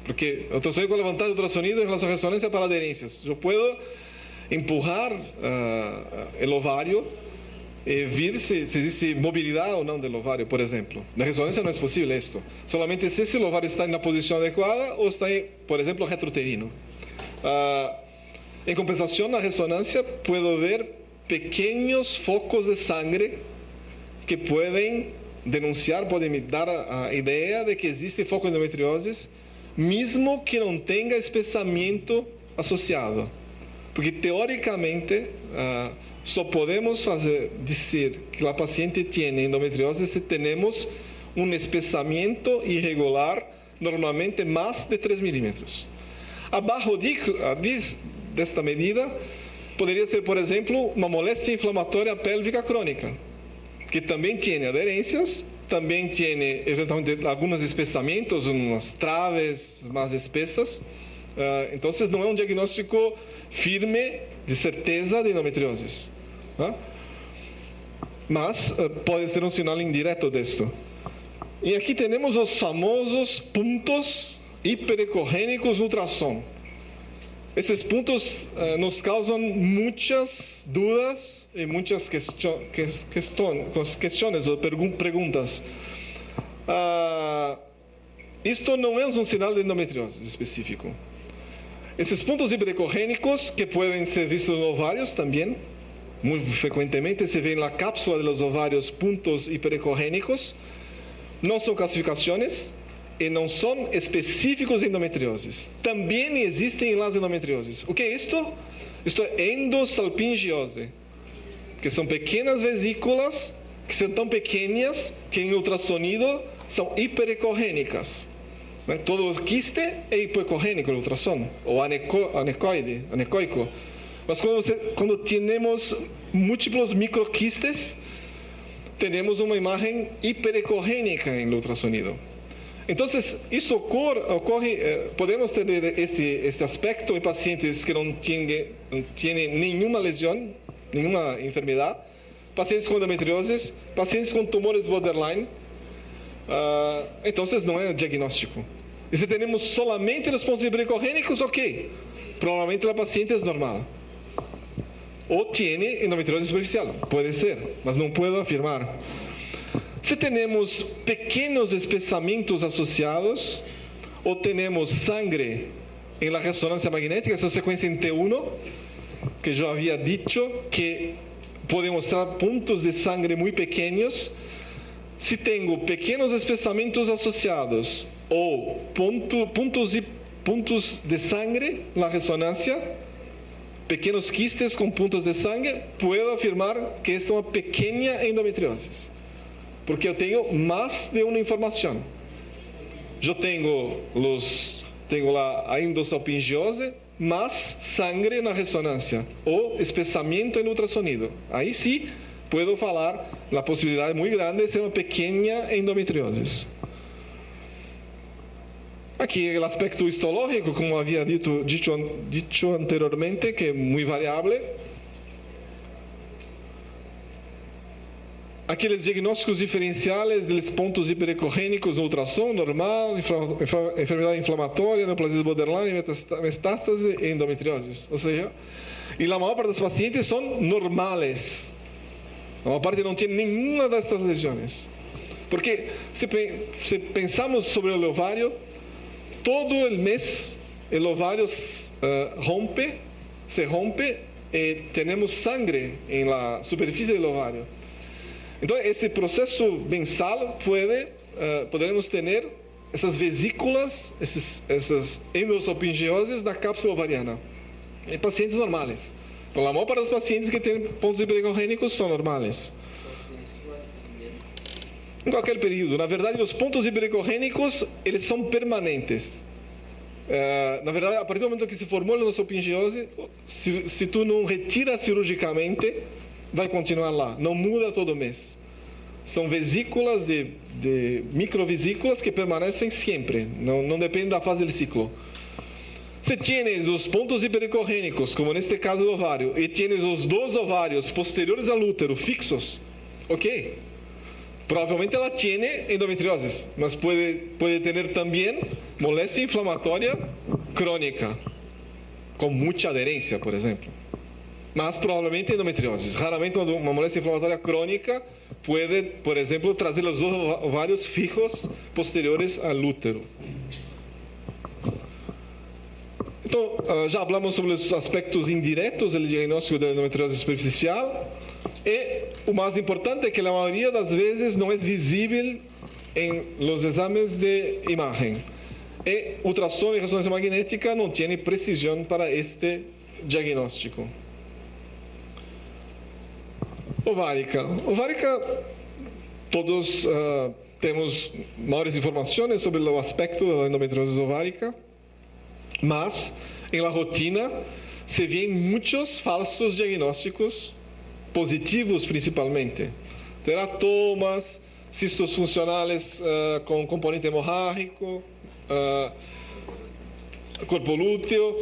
porque o ultrassonido com levantar o ultrassonido em relação à ressonância para aderências. Eu posso empurrar o ovário e ver se existe mobilidade ou não do ovário, por exemplo. Na ressonância não é possível isto. Solamente se o ovário está na posição adequada ou está, por exemplo, retrouterino. Em compensação, na ressonância, puedo ver pequenos focos de sangue que podem denunciar, podem me dar a ideia de que existe foco de endometriose, mesmo que não tenha espessamento associado. Porque, teoricamente, só podemos dizer que a paciente tem endometriose se temos um espessamento irregular, normalmente mais de 3 milímetros. Abaixo desta medida, poderia ser, por exemplo, uma moléstia inflamatória pélvica crônica, que também tem aderências, también tiene eventualmente algunos espesamientos, unas traves más espesas. Entonces no es un diagnóstico firme de certeza de endometriosis. Mas puede ser un sinal indirecto de esto. Y aquí tenemos los famosos puntos hiperecogénicos ultrassom. Estos puntos nos causan muchas dudas y muchas cuestiones o preguntas. Esto no es un sinal de endometriosis específico. Estos puntos hiperecogénicos, que pueden ser vistos en ovarios también, muy frecuentemente se ve en la cápsula de los ovarios puntos hiperecogénicos, no son clasificaciones y no son específicos de endometriosis. También existen en las endometriosis. ¿O qué es esto? Esto es endosalpingiose, que son pequeñas vesículas que son tan pequeñas que en ultrasonido son hiperecogénicas. Todo quiste es hipoecogénico el ultrassom, o anecoico. Mas cuando tenemos múltiplos microquistes, tenemos una imagen hiperecogénica en el ultrasonido. Entonces, esto ocurre, podemos tener este aspecto en pacientes que no tienen ninguna lesión, ninguna enfermedad, pacientes con endometriosis, pacientes con tumores borderline. Entonces no es diagnóstico. Y si tenemos solamente los puntos hiperecogénicos, ok, probablemente la paciente es normal. O tiene endometriosis superficial, puede ser, mas no puedo afirmar. Si tenemos pequeños espesamientos asociados, o tenemos sangre en la resonancia magnética, esa secuencia en T1, que yo había dicho que puede mostrar puntos de sangre muy pequeños. Si tengo pequeños espesamientos asociados o puntos de sangre en la resonancia, pequeños quistes con puntos de sangre, puedo afirmar que esta es una pequeña endometriosis, porque yo tengo más de una información. Yo tengo la endosalpingiose más sangre en la resonancia o espesamiento en ultrasonido. Ahí sí puedo hablar la posibilidad muy grande de ser una pequeña endometriosis. Aquí el aspecto histológico, como había dicho anteriormente, que es muy variable. Aquí los diagnósticos diferenciales de los puntos hiperecogénicos, ultrassom normal, enfermedad inflamatoria, neoplasia borderline, metástasis y endometriosis. O sea, y la mayor parte de los pacientes son normales. La mayor parte no tiene ninguna de estas lesiones. Porque si pensamos sobre el ovario, todo el mes el ovario se rompe y tenemos sangre en la superficie del ovario. Entonces, este proceso mensal podemos tener esas vesículas, esas endosalpingioses da cápsula ovariana en pacientes normales. Então, a maior parte dos pacientes que têm pontos hiperecogênicos são normais. Em qualquer período. Na verdade, os pontos hiperecogênicos, eles são permanentes. Na verdade, a partir do momento que se formou a endosalpingiose, se tu não retira cirurgicamente, vai continuar lá. Não muda todo mês. São vesículas de microvesículas que permanecem sempre. Não depende da fase do ciclo. Se tienes os pontos hiperecogênicos, como neste caso do ovário, e tienes os dois ovários posteriores ao útero fixos, ok. Provavelmente ela tiene endometriose, mas pode ter também molestia inflamatória crônica, com muita aderência, por exemplo. Mas provavelmente endometriose. Raramente uma molestia inflamatória crônica pode, por exemplo, trazer os ovários fijos posteriores ao útero. Então, já falamos sobre os aspectos indiretos do diagnóstico da endometriose superficial. E o mais importante é que a maioria das vezes não é visível em los exames de imagem. E ultrassom e ressonância magnética não tem precisão para este diagnóstico. Ovárica, todos temos maiores informações sobre o aspecto da endometriose ovárica, mas em la rotina se vêem muitos falsos diagnósticos, positivos principalmente. Teratomas, cistos funcionales con componente hemorrágico, cuerpo lúteo.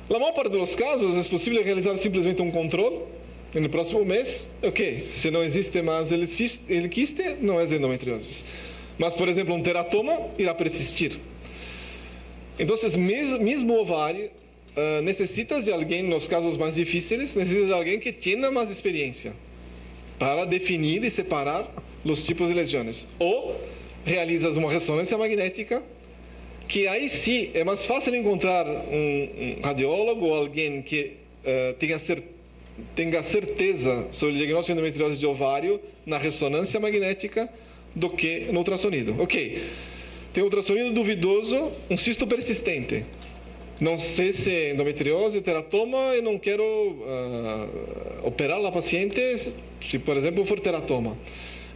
La mayor parte de los casos es posible realizar simplemente un control en el próximo mes. Ok, si no existe más el quiste, no es endometriosis. Mas, por ejemplo, un teratoma irá a persistir. Entonces, mismo ovario, necesitas de alguien, en los casos más difíciles, necesitas de alguien que tenga más experiencia para definir y separar los tipos de lesiones. O realizas una resonancia magnética, que ahí sí es más fácil encontrar un radiólogo o alguien que tenga certeza sobre el diagnóstico de endometriose de ovario na ressonância magnética do que no ultrassonido. Ok, tem ultrassonido duvidoso, um cisto persistente. Não sei se é endometriose, teratoma, e não quero operar a paciente se, por exemplo, for teratoma.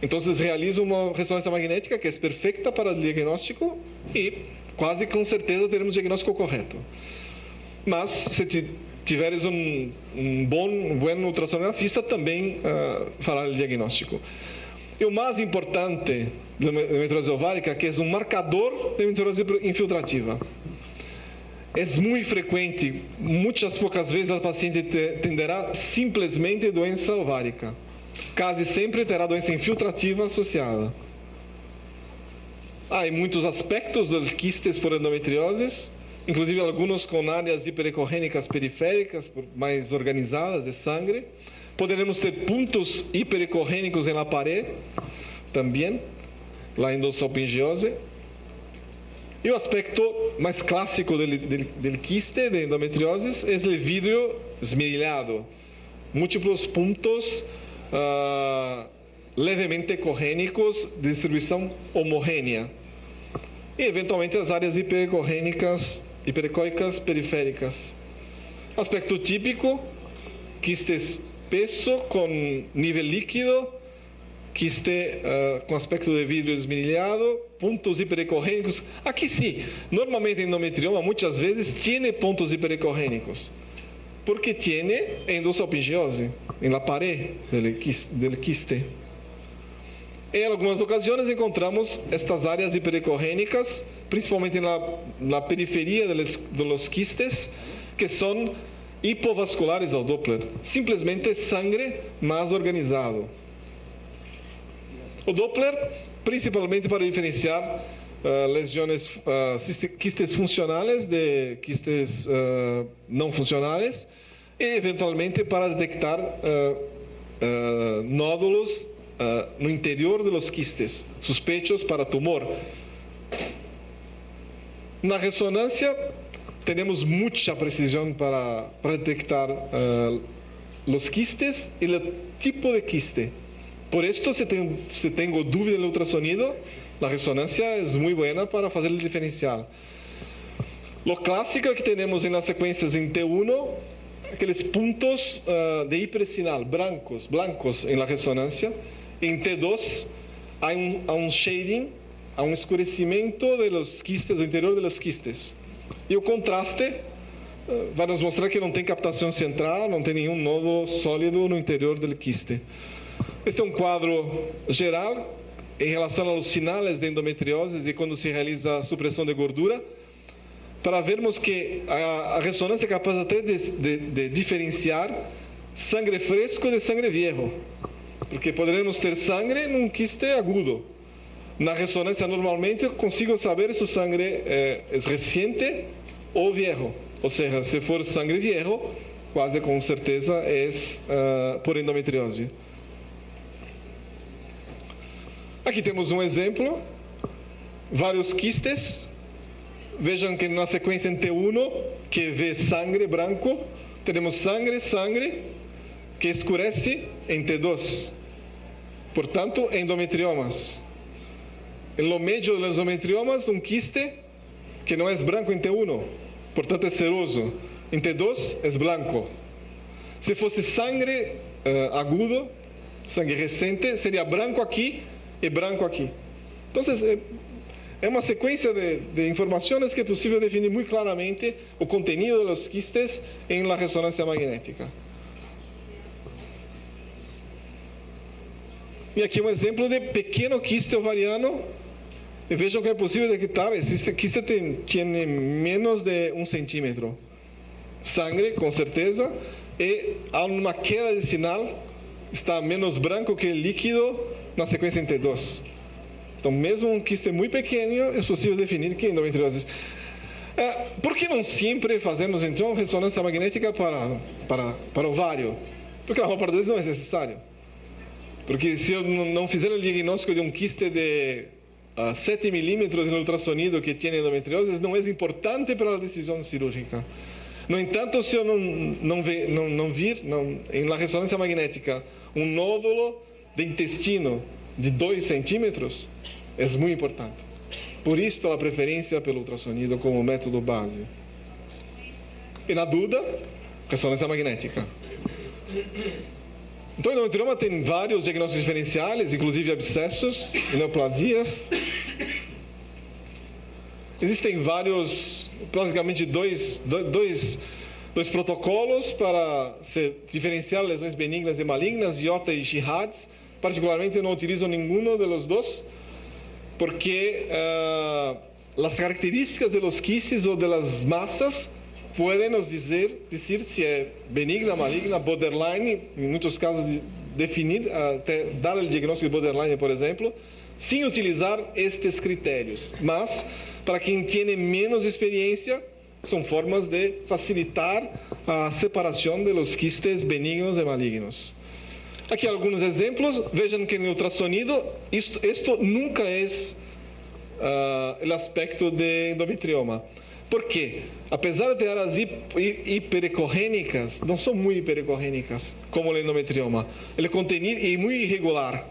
Então, realizo uma ressonância magnética que é perfeita para o diagnóstico e quase com certeza teremos o diagnóstico correto. Mas, se tiveres um bom ultrassonografista, também fará o diagnóstico. E o mais importante da endometriose ovárica, que é um marcador de endometriose infiltrativa. É muito frequente, muitas poucas vezes a paciente terá simplesmente doença ovárica. Quase sempre terá doença infiltrativa associada. Há muitos aspectos dos quistes por endometriose, inclusive alguns com áreas hiperecorrênicas periféricas mais organizadas de sangue. Poderemos ter pontos hiperecorrênicos na parede, também, lá em endossalpingiose. E o aspecto mais clássico do quiste de endometriose é o vidro esmerilhado, múltiplos pontos levemente corrênicos de distribuição homogênea. E, eventualmente, as áreas hiperecorrênicas, hiperecoicas periféricas. Aspecto típico, quiste espesso com nível líquido, quiste com aspecto de vidro esmerilhado, pontos hiperecorrênicos. Aqui sim, normalmente endometrioma muitas vezes tem pontos hiperecorrênicos, porque tem endossalpingiose na parede do quiste. Em algumas ocasiões encontramos estas áreas hiperecorrênicas, principalmente na periferia dos quistes, que são hipovasculares ao Doppler, simplesmente sangue mais organizado. O Doppler, principalmente para diferenciar lesões, quistes funcionais de quistes não funcionais, e eventualmente para detectar nódulos no interior dos quistes, suspeitos para tumor. Na ressonância, temos muita precisão para detectar os quistes e o tipo de quiste. Por isso, se tenho dúvida no ultrassonido, a ressonância é muito boa para fazer o diferencial. O clássico que temos nas sequências em T1, aqueles pontos de hipersinal, blancos na ressonância. Em T2, há um shading, há um escurecimento dos quistes, do interior dos quistes. E o contraste vai nos mostrar que não tem captação central, não tem nenhum nodo sólido no interior do quiste. Este é um quadro geral em relação aos sinais de endometriose e quando se realiza a supressão de gordura, para vermos que a ressonância é capaz até de diferenciar sangue fresco de sangue viejo, porque poderemos ter sangue num quiste agudo. Na ressonância, normalmente, eu consigo saber se o sangue é recente ou viejo. Ou seja, se for sangue viejo, quase com certeza é por endometriose. Aqui temos um exemplo, vários quistes. Vejam que na sequência em T1, que vê sangue branco, temos sangue que escurece em T2. Portanto, endometriomas. No meio dos endometriomas, um quiste que não é branco em T1, portanto é seroso. Em T2 é branco. Se fosse sangue agudo, sangue recente, seria branco aqui e branco aqui. Então, é uma sequência de informações que é possível definir muito claramente o conteúdo dos quistes em la ressonância magnética. E aqui um exemplo de pequeno quiste ovariano. E vejam que é possível detectar. Este quiste tem menos de 1 centímetro. Sangue, com certeza. E há uma queda de sinal. Está menos branco que líquido na sequência em T2. Então, mesmo um quiste muito pequeno, é possível definir que é endometriose. Por que não sempre fazemos, então, ressonância magnética para ovário? Porque a maior parte das vezes não é necessário. Porque se eu não fizer o diagnóstico de um quiste de 7 milímetros no ultrassonido que tem endometriose, não é importante para a decisão cirúrgica. No entanto, se eu não vir na ressonância magnética um nódulo de intestino de 2 centímetros, é muito importante. Por isso a preferência pelo ultrassonido como método base. E na dúvida, ressonância magnética. Então, o endometrioma tem vários diagnósticos diferenciais, inclusive abscessos, neoplasias. Existem vários, basicamente dois protocolos para se diferenciar lesões benignas de malignas, IOTA e Jihad. Particularmente, eu não utilizo nenhum dos dois, porque as características dos quistes ou das massas podem nos dizer se é benigna, maligna, borderline, em muitos casos definir, até dar o diagnóstico de borderline, por exemplo, sem utilizar estes critérios. Mas, para quem tem menos experiência, são formas de facilitar a separação dos quistes benignos e malignos. Aqui alguns exemplos. Vejam que no ultrassonido, isto nunca é o aspecto de endometrioma. Por quê? Apesar de ter as hiperecorrênicas, não são muito hiperecorrênicas como o endometrioma. Ele contenido é muito irregular.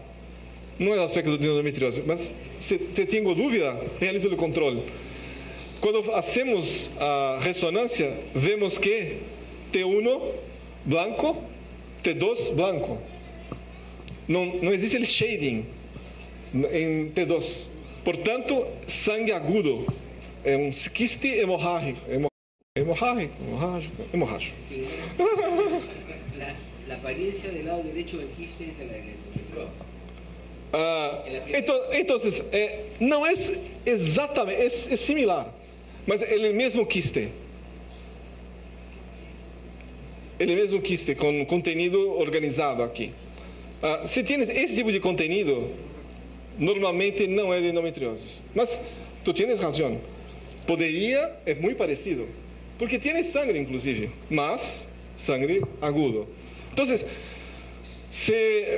Não é o aspecto de endometriose. Mas se tenho dúvida, realizo o controle. Quando fazemos a ressonância, vemos que T1 branco, T2 branco. Não existe o shading em T2. Portanto, sangue agudo. É um quiste hemorrágico. Hemorrágico. La apariencia del lado derecho del quiste es de la endometrioma. Então, não é exatamente, é similar, mas é o mesmo quiste. É o mesmo quiste com contenido organizado aqui. Se tem esse tipo de contenido, normalmente não é de endometriose. Mas tu tens razão. Poderia, é muito parecido. Porque tem sangue, inclusive, mas sangue agudo. Então,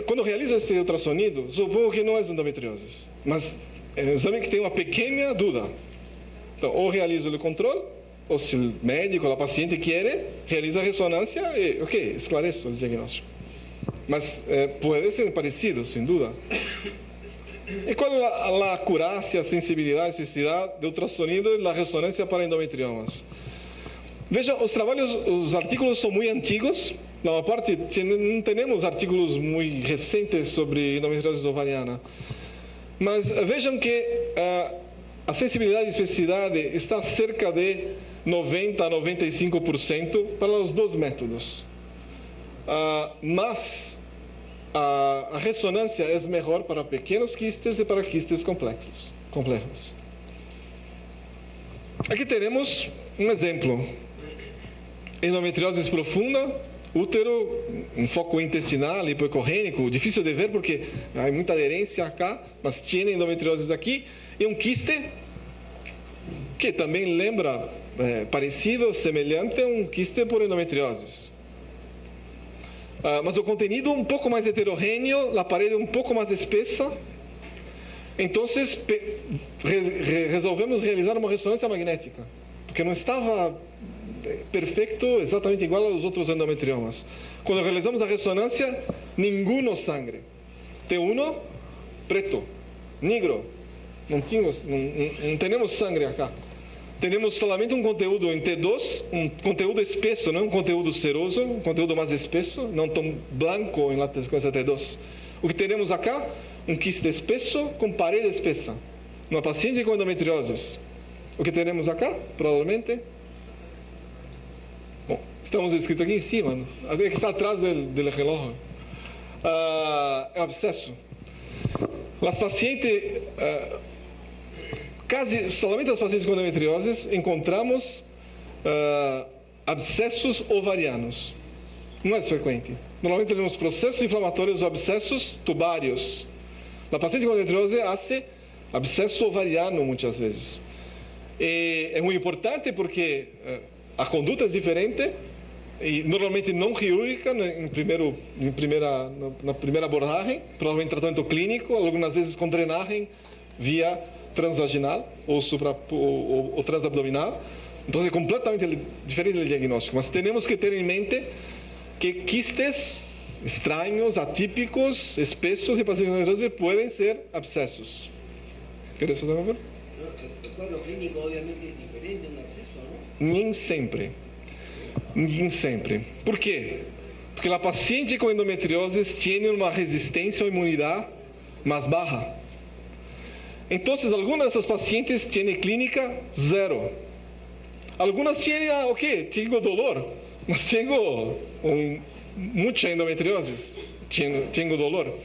quando realizo esse ultrassonido, suponho que não é endometriose. Mas é um exame que tem uma pequena dúvida. Então, ou realizo o controle, ou se o médico ou a paciente quer, realiza a ressonância e, esclareço o diagnóstico. Mas pode ser parecido, sem dúvida. E qual é a acurácia, a sensibilidade, a especificidade do ultrassonido e da ressonância para endometriomas? Veja, os artículos são muito antigos. Na maior parte, não temos artículos muito recentes sobre endometriose ovariana. Mas vejam que a sensibilidade e especificidade está cerca de 90% a 95% para os dois métodos. Mas a ressonância é melhor para pequenos quistes e para quistes complexos. Aqui teremos um exemplo. Endometriose profunda, útero, um foco intestinal, hipoecorrênico, difícil de ver porque há muita aderência acá, mas tem endometriose aqui, e um quiste que também lembra, parecido, semelhante a um quiste por endometriose. Mas o conteúdo um pouco mais heterogêneo, a parede um pouco mais espessa. Então, resolvemos realizar uma ressonância magnética, porque não estava perfeito, exatamente igual aos outros endometriomas. Quando realizamos a ressonância, nenhum sangue. T1, preto, negro. Não temos sangue acá. Temos somente um conteúdo em T2, um conteúdo espesso, não um conteúdo seroso, um conteúdo mais espesso, não tão branco em la sequência T2. O que teremos acá? Um quiste espesso com parede espessa. Uma paciente com endometriose. O que teremos acá? Provavelmente. Bom, estamos escrito aqui em cima, que está atrás do relógio. É um abscesso. Las pacientes, casi solamente las pacientes con endometriosis encontramos abscesos ovarianos. Não é frequente. Normalmente temos processos inflamatórios ou abscessos tubários. A paciente com endometriose hace abscesso ovariano muitas vezes. E é muito importante porque a conduta é diferente e normalmente não cirúrgica na primeira abordagem, provavelmente tratamento clínico, algumas vezes com drenagem via transvaginal ou transabdominal. Então é completamente diferente do diagnóstico, mas temos que ter em mente que quistes estranhos, atípicos, espesos e pacientes com endometriose podem ser abscessos. Queres fazer uma pergunta? El cuadro clínico obviamente es diferente de un absceso, ¿no? Nem sempre. Nem sempre. Por quê? Porque a paciente com endometriose tem uma resistência ou imunidade mais baixa. Então, algumas dessas pacientes têm clínica zero. Algumas têm, tenho dolor, mas tenho muita endometriose, tenho dolor.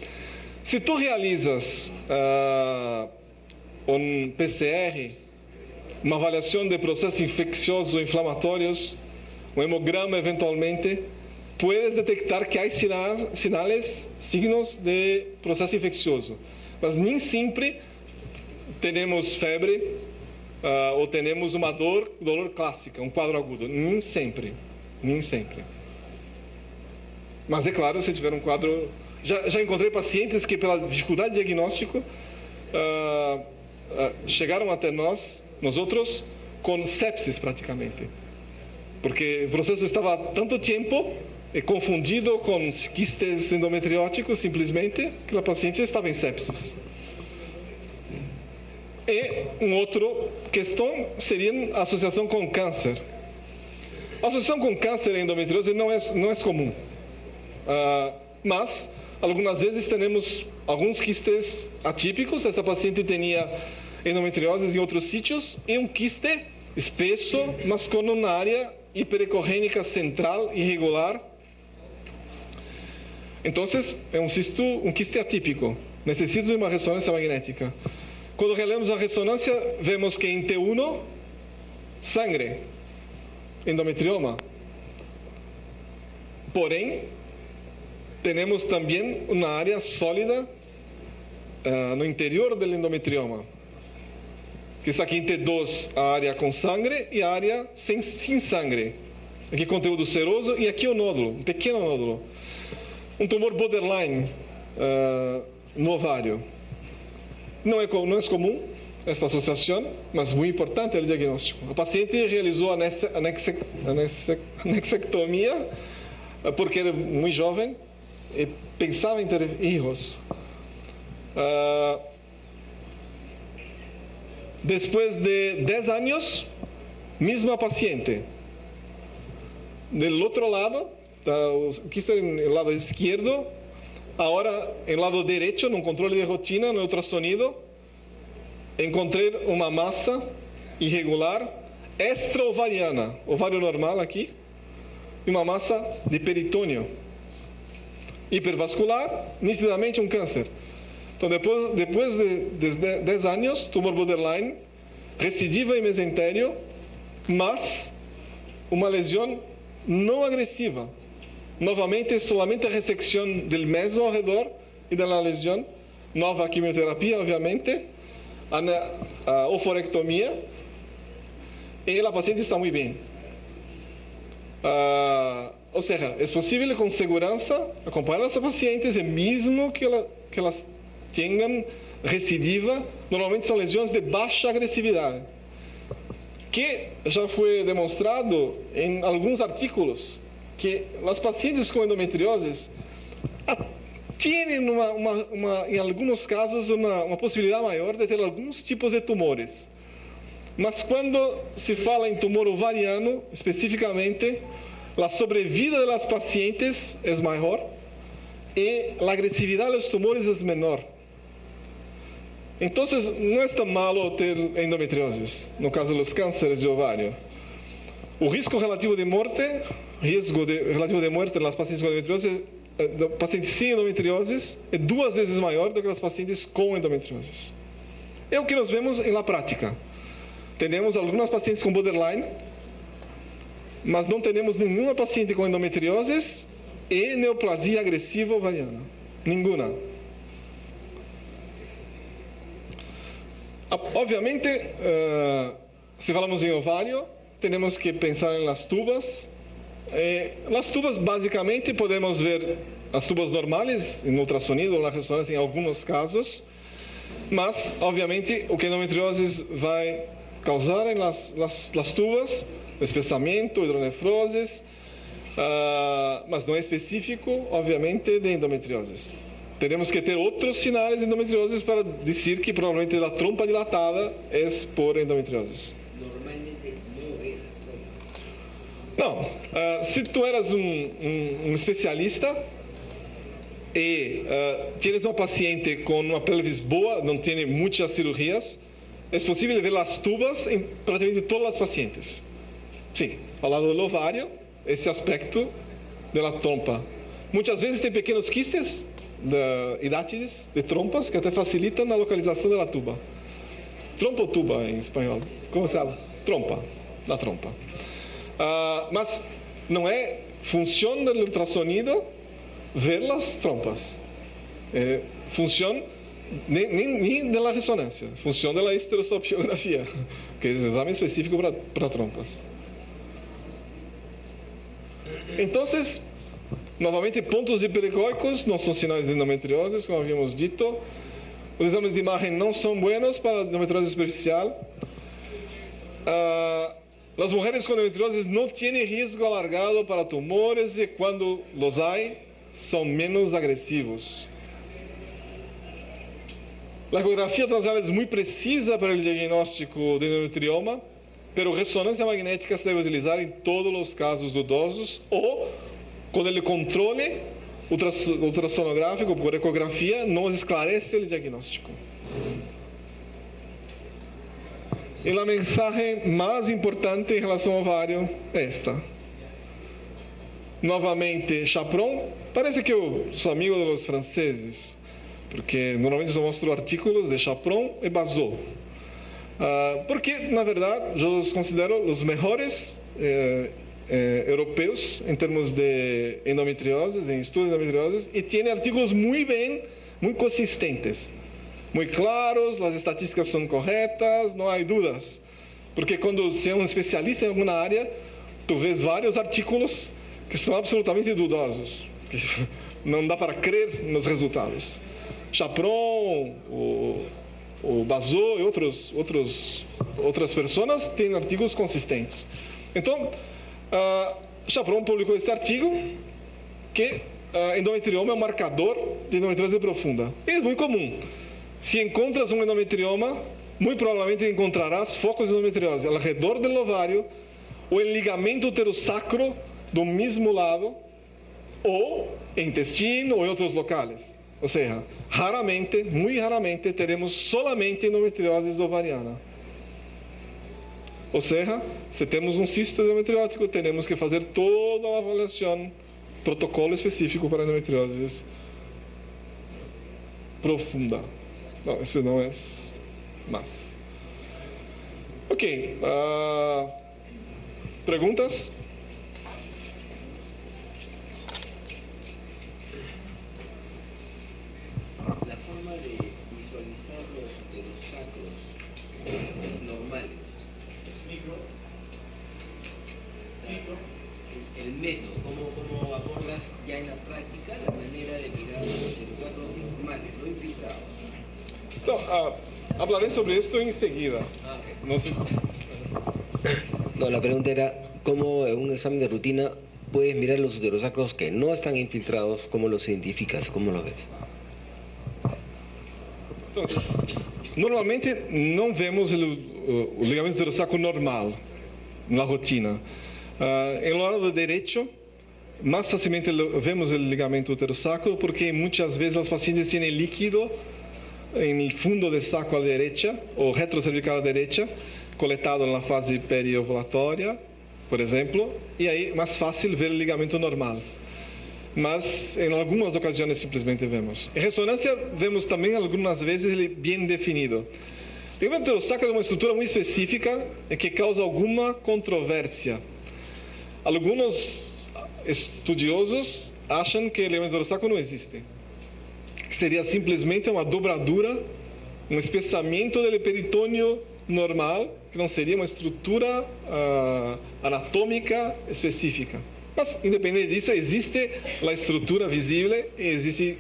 Se tu realizas um PCR, uma avaliação de processos infecciosos ou inflamatórios, um hemograma eventualmente, puedes detectar que há signos de processo infeccioso. Mas nem sempre temos febre ou temos uma dor clássica, um quadro agudo. Nem sempre. Mas é claro, se tiver um quadro... Já encontrei pacientes que, pela dificuldade de diagnóstico, chegaram até nós outros, com sepsis praticamente. Porque o processo estava há tanto tempo confundido com quistes endometrióticos, simplesmente, que a paciente estava em sepsis. E uma outra questão seria a associação com câncer. A associação com câncer e endometriose não é comum. Mas, algumas vezes, temos alguns quistes atípicos. Essa paciente tinha endometriose em outros sítios e um quiste espesso, mas com uma área hiperecogênica central irregular. Então, é um quiste atípico. Necessita de uma ressonância magnética. Quando relemos a ressonância, vemos que em T1, sangue, endometrioma. Porém, temos também uma área sólida no interior do endometrioma. Que está aqui em T2, a área com sangue e a área sem sangue. Aqui conteúdo seroso e aqui o nódulo, um pequeno nódulo. Um tumor borderline no ovário. Não é comum esta associação, mas muito importante é o diagnóstico. A paciente realizou anexectomia porque era muito jovem e pensava em ter filhos. Depois de 10 anos, mesma paciente. Do outro lado, aqui está no lado esquerdo, agora no lado direito, no controle de rotina, no ultrassonido, encontrei uma massa irregular extraovariana, ovário normal aqui, e uma massa de peritônio. Hipervascular, nitidamente um câncer. Então, depois de 10 anos, tumor borderline, recidiva em mesentério, mas uma lesão não agressiva. Novamente, somente a ressecção do meso ao redor e da lesão, nova quimioterapia, obviamente, a oforectomia, e a paciente está muito bem. Ou seja, é possível com segurança acompanhar essas pacientes, e mesmo que elas tenham recidiva, normalmente são lesões de baixa agressividade, que já foi demonstrado em alguns artigos que as pacientes com endometriose têm em alguns casos uma possibilidade maior de ter alguns tipos de tumores. Mas quando se fala em tumor ovariano, especificamente, a sobrevida das pacientes é maior e a agressividade dos tumores é menor. Então, não é tão malo ter endometriose, no caso dos cânceres de ovário. O risco relativo de morte nas pacientes com endometriose pacientes sem endometriose é 2 vezes maior do que as pacientes com endometriose. É o que nós vemos na prática. Temos algumas pacientes com borderline, mas não temos nenhuma paciente com endometriose e neoplasia agressiva ovariana. Nenhuma. Obviamente, se falamos em ovário, temos que pensar nas tubas. Nas tubas, basicamente, podemos ver as tubas normais, em ultrassonido ou na ressonância, em alguns casos. Mas, obviamente, o que a endometriose vai causar nas tubas, espessamento, hidronefroses, mas não é específico, obviamente, de endometriose. Teremos que ter outros sinais de endometriose para dizer que provavelmente a trompa dilatada é por endometriose. Normalmente no es Não, se tu eras um especialista e tienes uma paciente com uma pelvis boa, não tem muitas cirurgias, é possível ver as tubas em praticamente todas as pacientes. Sim, ao lado do ovário, esse aspecto da trompa. Muitas vezes tem pequenos quistes, hidátides, de trompas, que até facilitam a localização da tuba. Trompa ou tuba em espanhol? Como se fala? Trompa, da trompa. Mas não é função do ultrassonido ver as trompas. Função nem da ressonância, função da esteroscopiografia, que é um exame específico para trompas. Então, novamente, pontos hiperecoicos não são sinais de endometriose, como havíamos dito. Os exames de imagem não são buenos para endometriose superficial. As mulheres com endometriose não têm risco alargado para tumores e, quando los há, são menos agressivos. A ecografia transvaral é muito precisa para o diagnóstico de endometrioma, mas ressonância magnética se deve utilizar em todos os casos dudosos ou quando ele controle ultrassonográfico por ecografia não esclarece o diagnóstico. E a mensagem mais importante em relação ao ovário é esta. Novamente, Chaperon, parece que eu sou amigo dos franceses, porque normalmente eu mostro artigos de Chaperon e Bazot. Porque, na verdade, eu os considero os melhores europeus em termos de endometriose, em estudo de endometriose, e tem artigos muito consistentes, muito claros, as estatísticas são corretas, não há dúvidas. Porque quando você é um especialista em alguma área, tu vês vários artigos que são absolutamente duvidosos, que não dá para crer nos resultados. Chaperon, o Bazot e outras pessoas têm artigos consistentes. Então, Chaperon publicou esse artigo que endometrioma é um marcador de endometriose profunda. É muito comum. Se encontras um endometrioma, muito provavelmente encontrarás focos de endometriose ao redor do ovário ou em ligamento uterosacro do mesmo lado ou em intestino ou em outros locais. Ou seja, raramente, muito raramente, teremos solamente endometriose ovariana. Ou seja, se temos um cisto endometriótico, teremos que fazer toda uma avaliação, protocolo específico para endometriose profunda. Não, isso não é mais. Ok. Perguntas? la forma de visualizar los uterosacros normales. El método, ¿cómo abordas ya en la práctica la manera de mirar los uterosacros normales, no infiltrados? Então, hablaré sobre esto en seguida. No sé. No, la pregunta era, ¿cómo en un examen de rutina puedes mirar los uterosacros que no están infiltrados? ¿Cómo los identificas? ¿Cómo lo ves? Entonces, normalmente não vemos o ligamento uterosacro normal na rotina. Em lado direito, mais facilmente vemos o ligamento uterosacro porque muitas vezes os pacientes têm líquido no fundo do saco à direita ou retrocervical à direita, coletado na fase periovulatória, por exemplo, e aí é mais fácil ver o ligamento normal. mas en algunas ocasiones simplemente vemos. En resonancia vemos también algunas veces bien definido. El ligamento enterosacro es una estructura muy específica que causa alguna controversia. Algunos estudiosos acham que o ligamento enterosacro não existe. Que seria simplesmente uma dobradura, um espessamento do peritônio normal, que não seria uma estrutura anatômica específica. Mas, independente disso, existe a estrutura visível, existe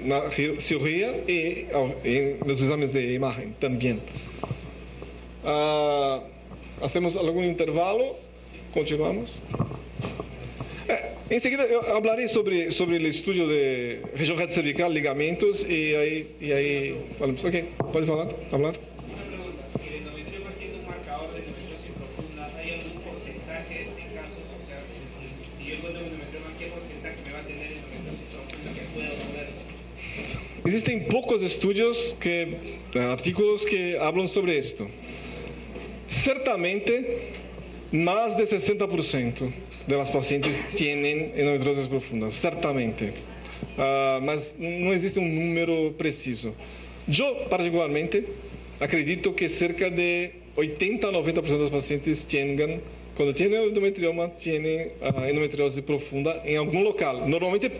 na cirurgia e nos exames de imagem também. Hacemos algum intervalo? Continuamos? Em seguida, eu falarei sobre o estudo de região reta cervical, ligamentos, e aí falamos. Ok, pode falar? Hablar? Existem poucos estudos, artículos que falam sobre isto. Certamente, mais de 60% das pacientes têm endometriose profunda, certamente. Mas não existe um número preciso. Eu, particularmente, acredito que cerca de 80 a 90% das pacientes tenham, quando têm endometrioma, têm endometriose profunda em algum local, normalmente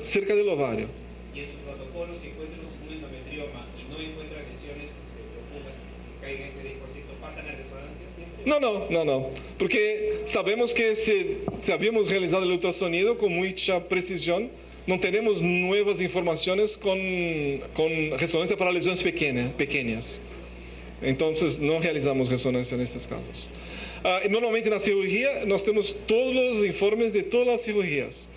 cerca do ovário. Y en su protocolo, si encuentran un endometrioma y no encuentran lesiones profundas que caigan en ese 10%, ¿pasan a resonancia siempre? Não. Porque sabemos que se havíamos realizado o ultrassonido com muita precisão, não teremos novas informações com ressonância para lesões pequenas. Então, não realizamos ressonância nesses casos. Normalmente, na cirurgia, nós temos todos os informes de todas as cirurgias.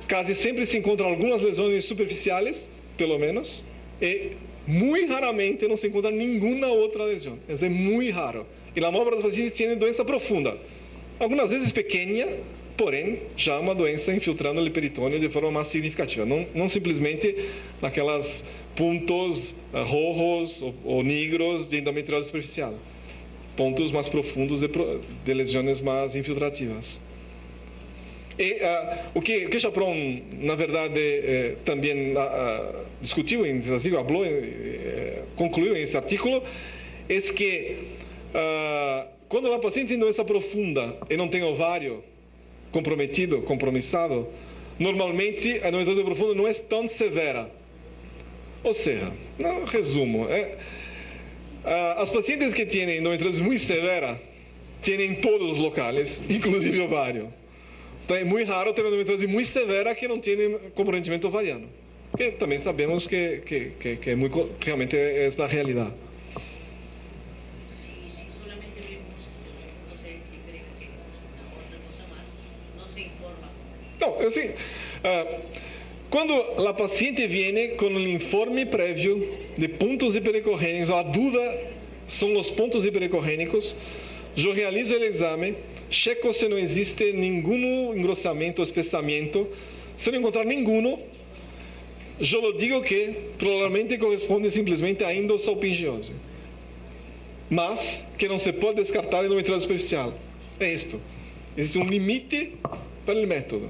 Quase sempre se encontram algumas lesões superficiais, pelo menos, e muito raramente não se encontra nenhuma outra lesão. É muito raro. E a maior parte dos pacientes tem doença profunda. Algumas vezes pequena, porém, já uma doença infiltrando o peritônio de forma mais significativa. Não simplesmente naquelas pontos rojos ou negros de endometriose superficial. Pontos mais profundos de lesões mais infiltrativas. E o que Chapron, na verdade, também discutiu, concluiu nesse artigo, é que quando a paciente tem doença profunda e não tem ovário compromissado, normalmente a endometriose profunda não é tão severa. Ou seja, resumo, as pacientes que têm endometriose muito severa têm em todos os locais, inclusive ovário. Então, é muito raro ter uma endometriose muito severa que não tem comprometimento ovariano. Que também sabemos que é muito, realmente é esta a realidade. Não, assim, quando a paciente vem com um informe prévio de pontos hiperecorrênicos, a dúvida são os pontos hiperecorrênicos, eu realizo o exame, checo se não existe nenhum engrossamento ou espessamento. Se não encontrar nenhum, eu digo que provavelmente corresponde simplesmente a endossalpingiose, mas que não se pode descartar a endometriose superficial. É isto. Existe um limite para o método,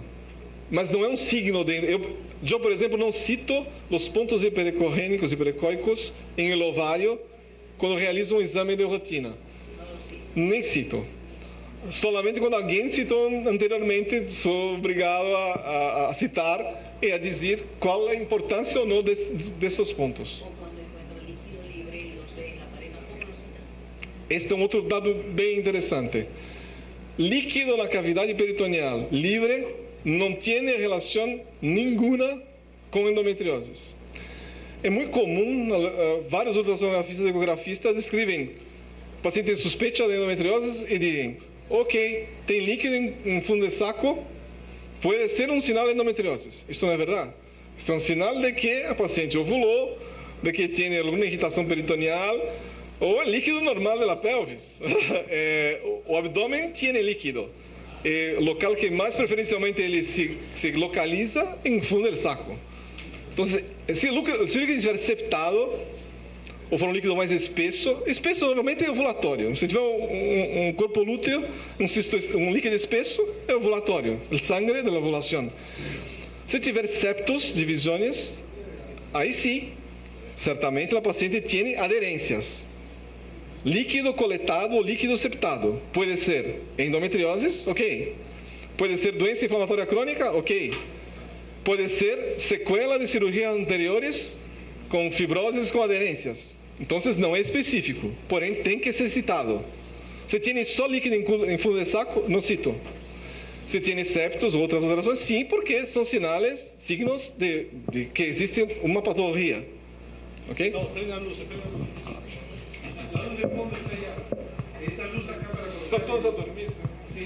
mas não é um signo de... Eu, por exemplo, não cito os pontos hiperecorrênicos e hiperecóicos em el ovário quando realizo um exame de rotina. Nem cito. Solamente quando alguém citou anteriormente, sou obrigado a citar e a dizer qual a importância ou não desses pontos. Este é um outro dado bem interessante. Líquido na cavidade peritoneal livre não tem relação nenhuma com endometriose. É muito comum, vários ultrassonografistas e ecografistas escrevem paciente suspeita de endometriose e dizem: ok, tem líquido em fundo de saco, pode ser um sinal de endometriose. Isto não é verdade. Isto é um sinal de que a paciente ovulou, de que tem alguma irritação peritoneal, ou líquido normal da pelvis. O abdômen tem líquido. O local que mais preferencialmente ele se localiza em fundo do saco. Então, se o líquido estiver septado, ou for um líquido mais espesso, espesso normalmente é ovulatório. Se tiver um corpo lúteo, um líquido espesso, é ovulatório, o sangue da ovulação. Se tiver septos, divisões, aí sim, certamente a paciente tem aderências. Líquido coletado ou líquido septado. Pode ser endometriose, ok. Pode ser doença inflamatória crônica, ok. Pode ser sequela de cirurgias anteriores com fibroses com aderências. Então não é específico, porém tem que ser citado. Se tem só líquido em fundo de saco, não cito. Se tem septos ou outras alterações, sim, porque são sinais, signos de que existe uma patologia. Ok? No, prenda a luz, prenda a luz. La luz de fondo está allá. Esta luz acá para colocar. Estão todos a dormir. Sí.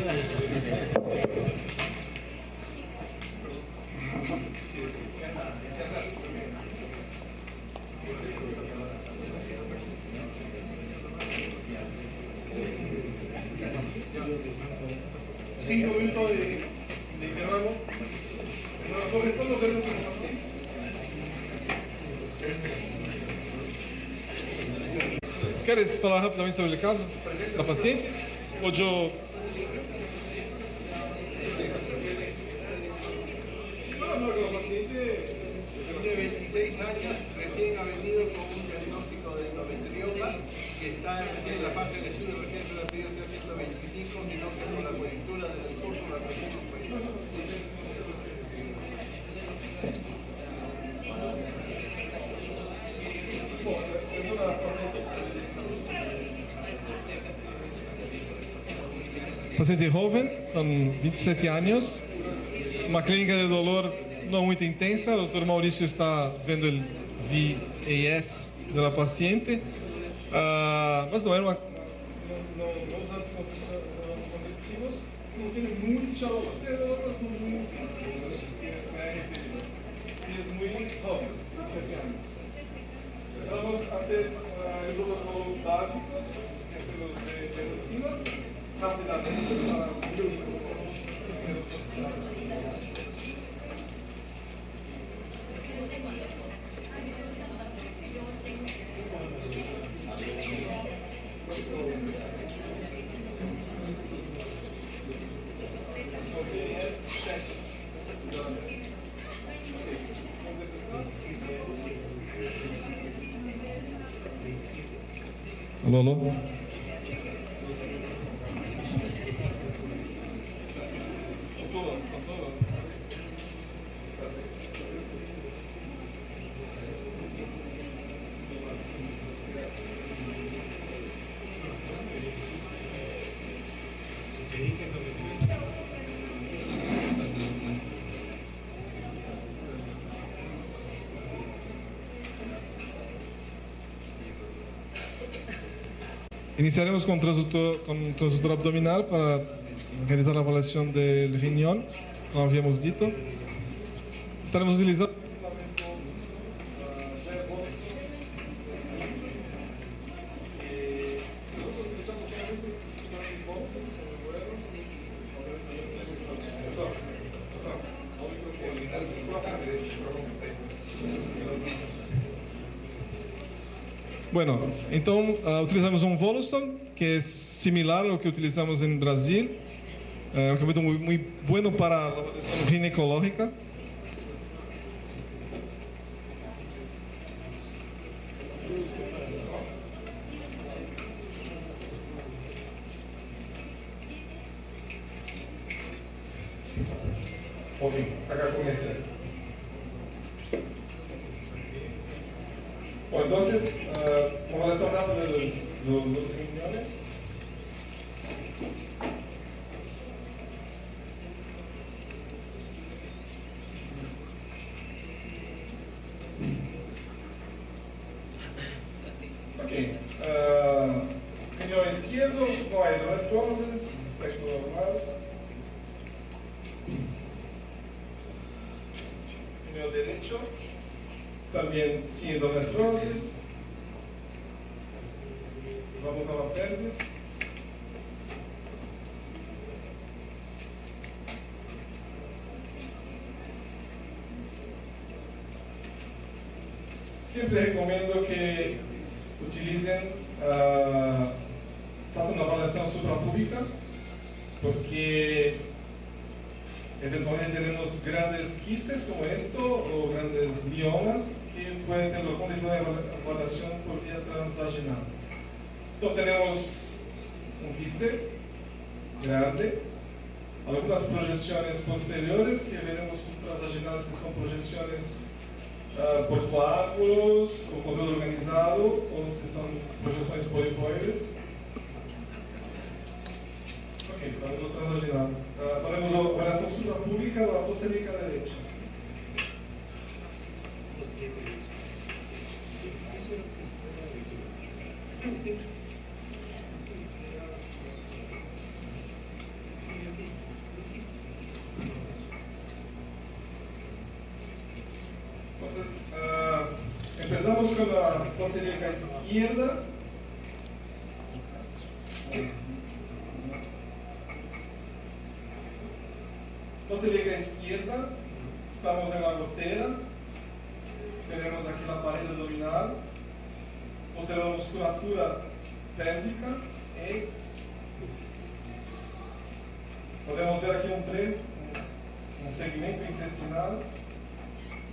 Cinco minutos de intervalo. No, sobre todo ver lo que nos pasa. Queres falar rapidamente sobre o caso da paciente? Ou eu... Tiene 26 años, recién ha venido con un diagnóstico de endometrioma que está en la fase de estudio, recién se le ha pedido ser 125, sino que con la coyuntura del curso la tenemos. Paciente joven, con 27 años, uma clínica de dolor não muito intensa. O Dr. Maurício está vendo o VAS da paciente, mas não era uma... Não os anticonceptivos, não tem muita alteração, é muito joven, 27 anos. Vamos fazer o protocolo básico, que é o de rotina, rapidamente para Alô, alô? Iniciaremos com transdutor abdominal para realizar a avaliação do riñón, como havíamos dito. Estaremos utilizando Bueno, então utilizamos um Voloston, que é similar ao que utilizamos em Brasil, um equipamento muito bueno para a avaliação ginecológica. Ok, acá comienza. Bom, então, uma avaliação rápida dos riñones. Ok. Riñón esquerdo, não há endometrioses, espectro normal. Riñón derecho. También sin endometriosis. Vamos a la pelvis. Siempre recomiendo que utilicen, façam una avaliación suprapúbica, porque eventualmente tenemos grandes quistes como esto o grandes miomas que pueden tener una condición de evaluación por vía transvaginal. Entonces tenemos un quiste grande, algunas proyecciones posteriores que veremos transvaginales, que son proyecciones por coágulos o control organizado, o si son proyecciones polipoides. Ok, vamos a transvaginal. Faremos a operação suprapúbica da fossa ilíaca derecha. Empezamos con la fosa ilíaca izquierda. Fosa ilíaca izquierda, estamos en la gotera, tenemos aquí la pared abdominal, observamos musculatura pélvica y podemos ver aquí un segmento intestinal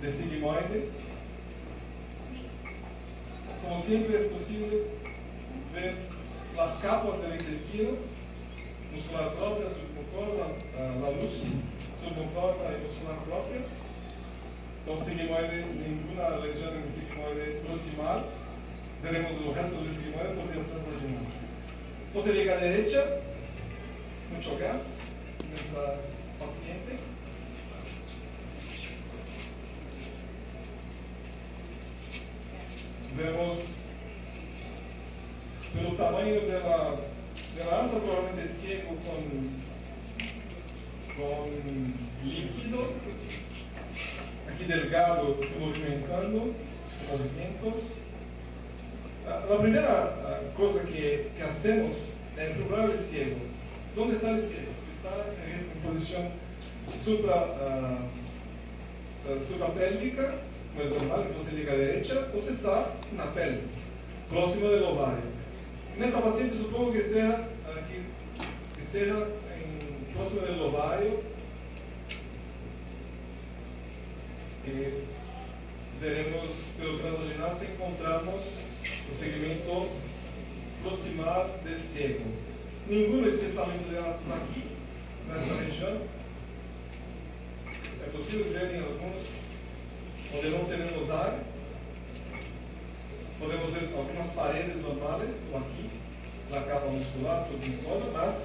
de sigmoide. Como siempre es posible ver las capas del intestino, muscular propia, submucosa, la luz submucosa y muscular propia. Con sigmoide, ninguna lesión en el sigmoide proximal. Veremos el resto del sigmoide por vía transvaginal. Fosa ilíaca derecha, mucho gas en esta paciente. Vemos pelo tamaño de la asa, probablemente ciego con líquido, aquí delgado se movimentando, movimientos. La primera cosa que hacemos es probar el ciego. ¿Dónde está el ciego? Si está en posición suprapélvica, no es normal, en fosa ilíaca derecha, o se está en la pelvis, próximo del ovario. En esta paciente supongo que esté aquí, próximo del ovario. Veremos pelo transvaginal si encontramos el segmento proximal del ciego. Ningún espessamento de asas aquí, en esta región. Es posible ver en algunos donde no tenemos ar. Podemos ver algunas paredes normales, como aquí, la capa muscular submucosa, mas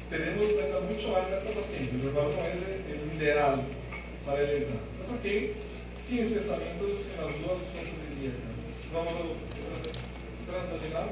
tenemos ainda mucho ar en esta paciente. El valor no es el ideal para el examen. Mas ok, sin espesamentos en las dos fosas ilíacas. Vamos a transvaginal.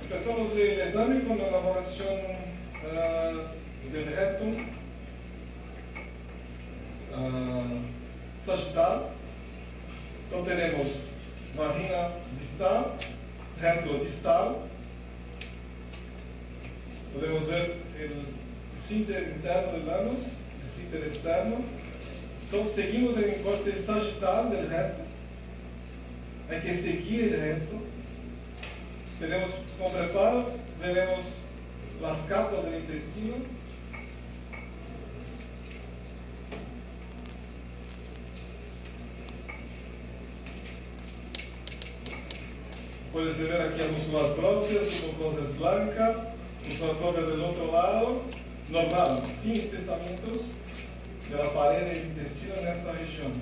Empezamos el examen con la elaboración del rectum sagital. Entonces tenemos vagina distal, recto distal. Podemos ver el esfínter interno del anus, el esfínter externo. Entonces seguimos en el corte sagital del recto. Hay que seguir el recto. Tenemos con preparo, veremos las capas del intestino. puedes ver aquí a muscular propia, su mucosa es blanca, muscular propia del otro lado, normal, sin espesamientos de la pared del intestino en esta región.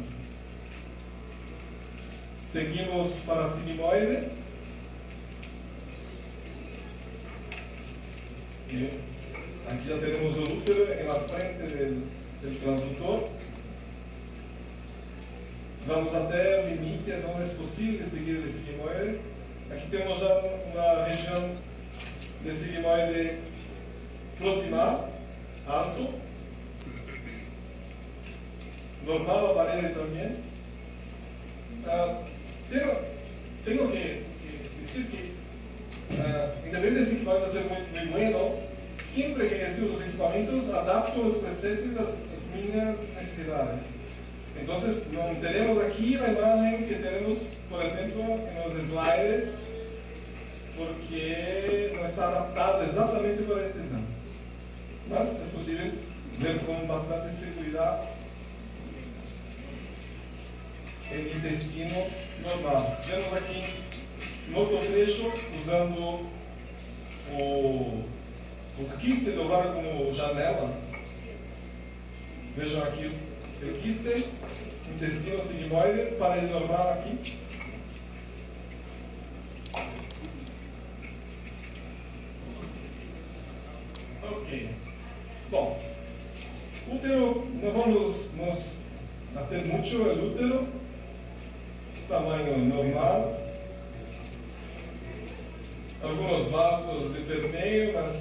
Seguimos para sigmoide. Bien. Aquí ya tenemos el útero en la frente del transductor. Vamos até el límite donde es posible seguir el sigmoide. Aquí tenemos ya una región de sigmoide proximal, alto. Normal la pared también. Tengo que decir que, independiente de equipamiento ser muy bueno, siempre que recibo los equipamientos, adapto los presets a las mías necesidades. Entonces, tenemos aquí la imagen que tenemos, por ejemplo, en los slides, porque no está adaptada exactamente para este examen. Mas es posible ver con bastante seguridad el intestino normal. Vemos aquí no outro trecho usando o quiste do ovário como janela. Vejam aqui o quiste, intestino sigmoide, parede normal aqui. Ok. Bom, útero, não vamos nos ater muito o útero, tamanho normal. Algunos vasos de permeio, mas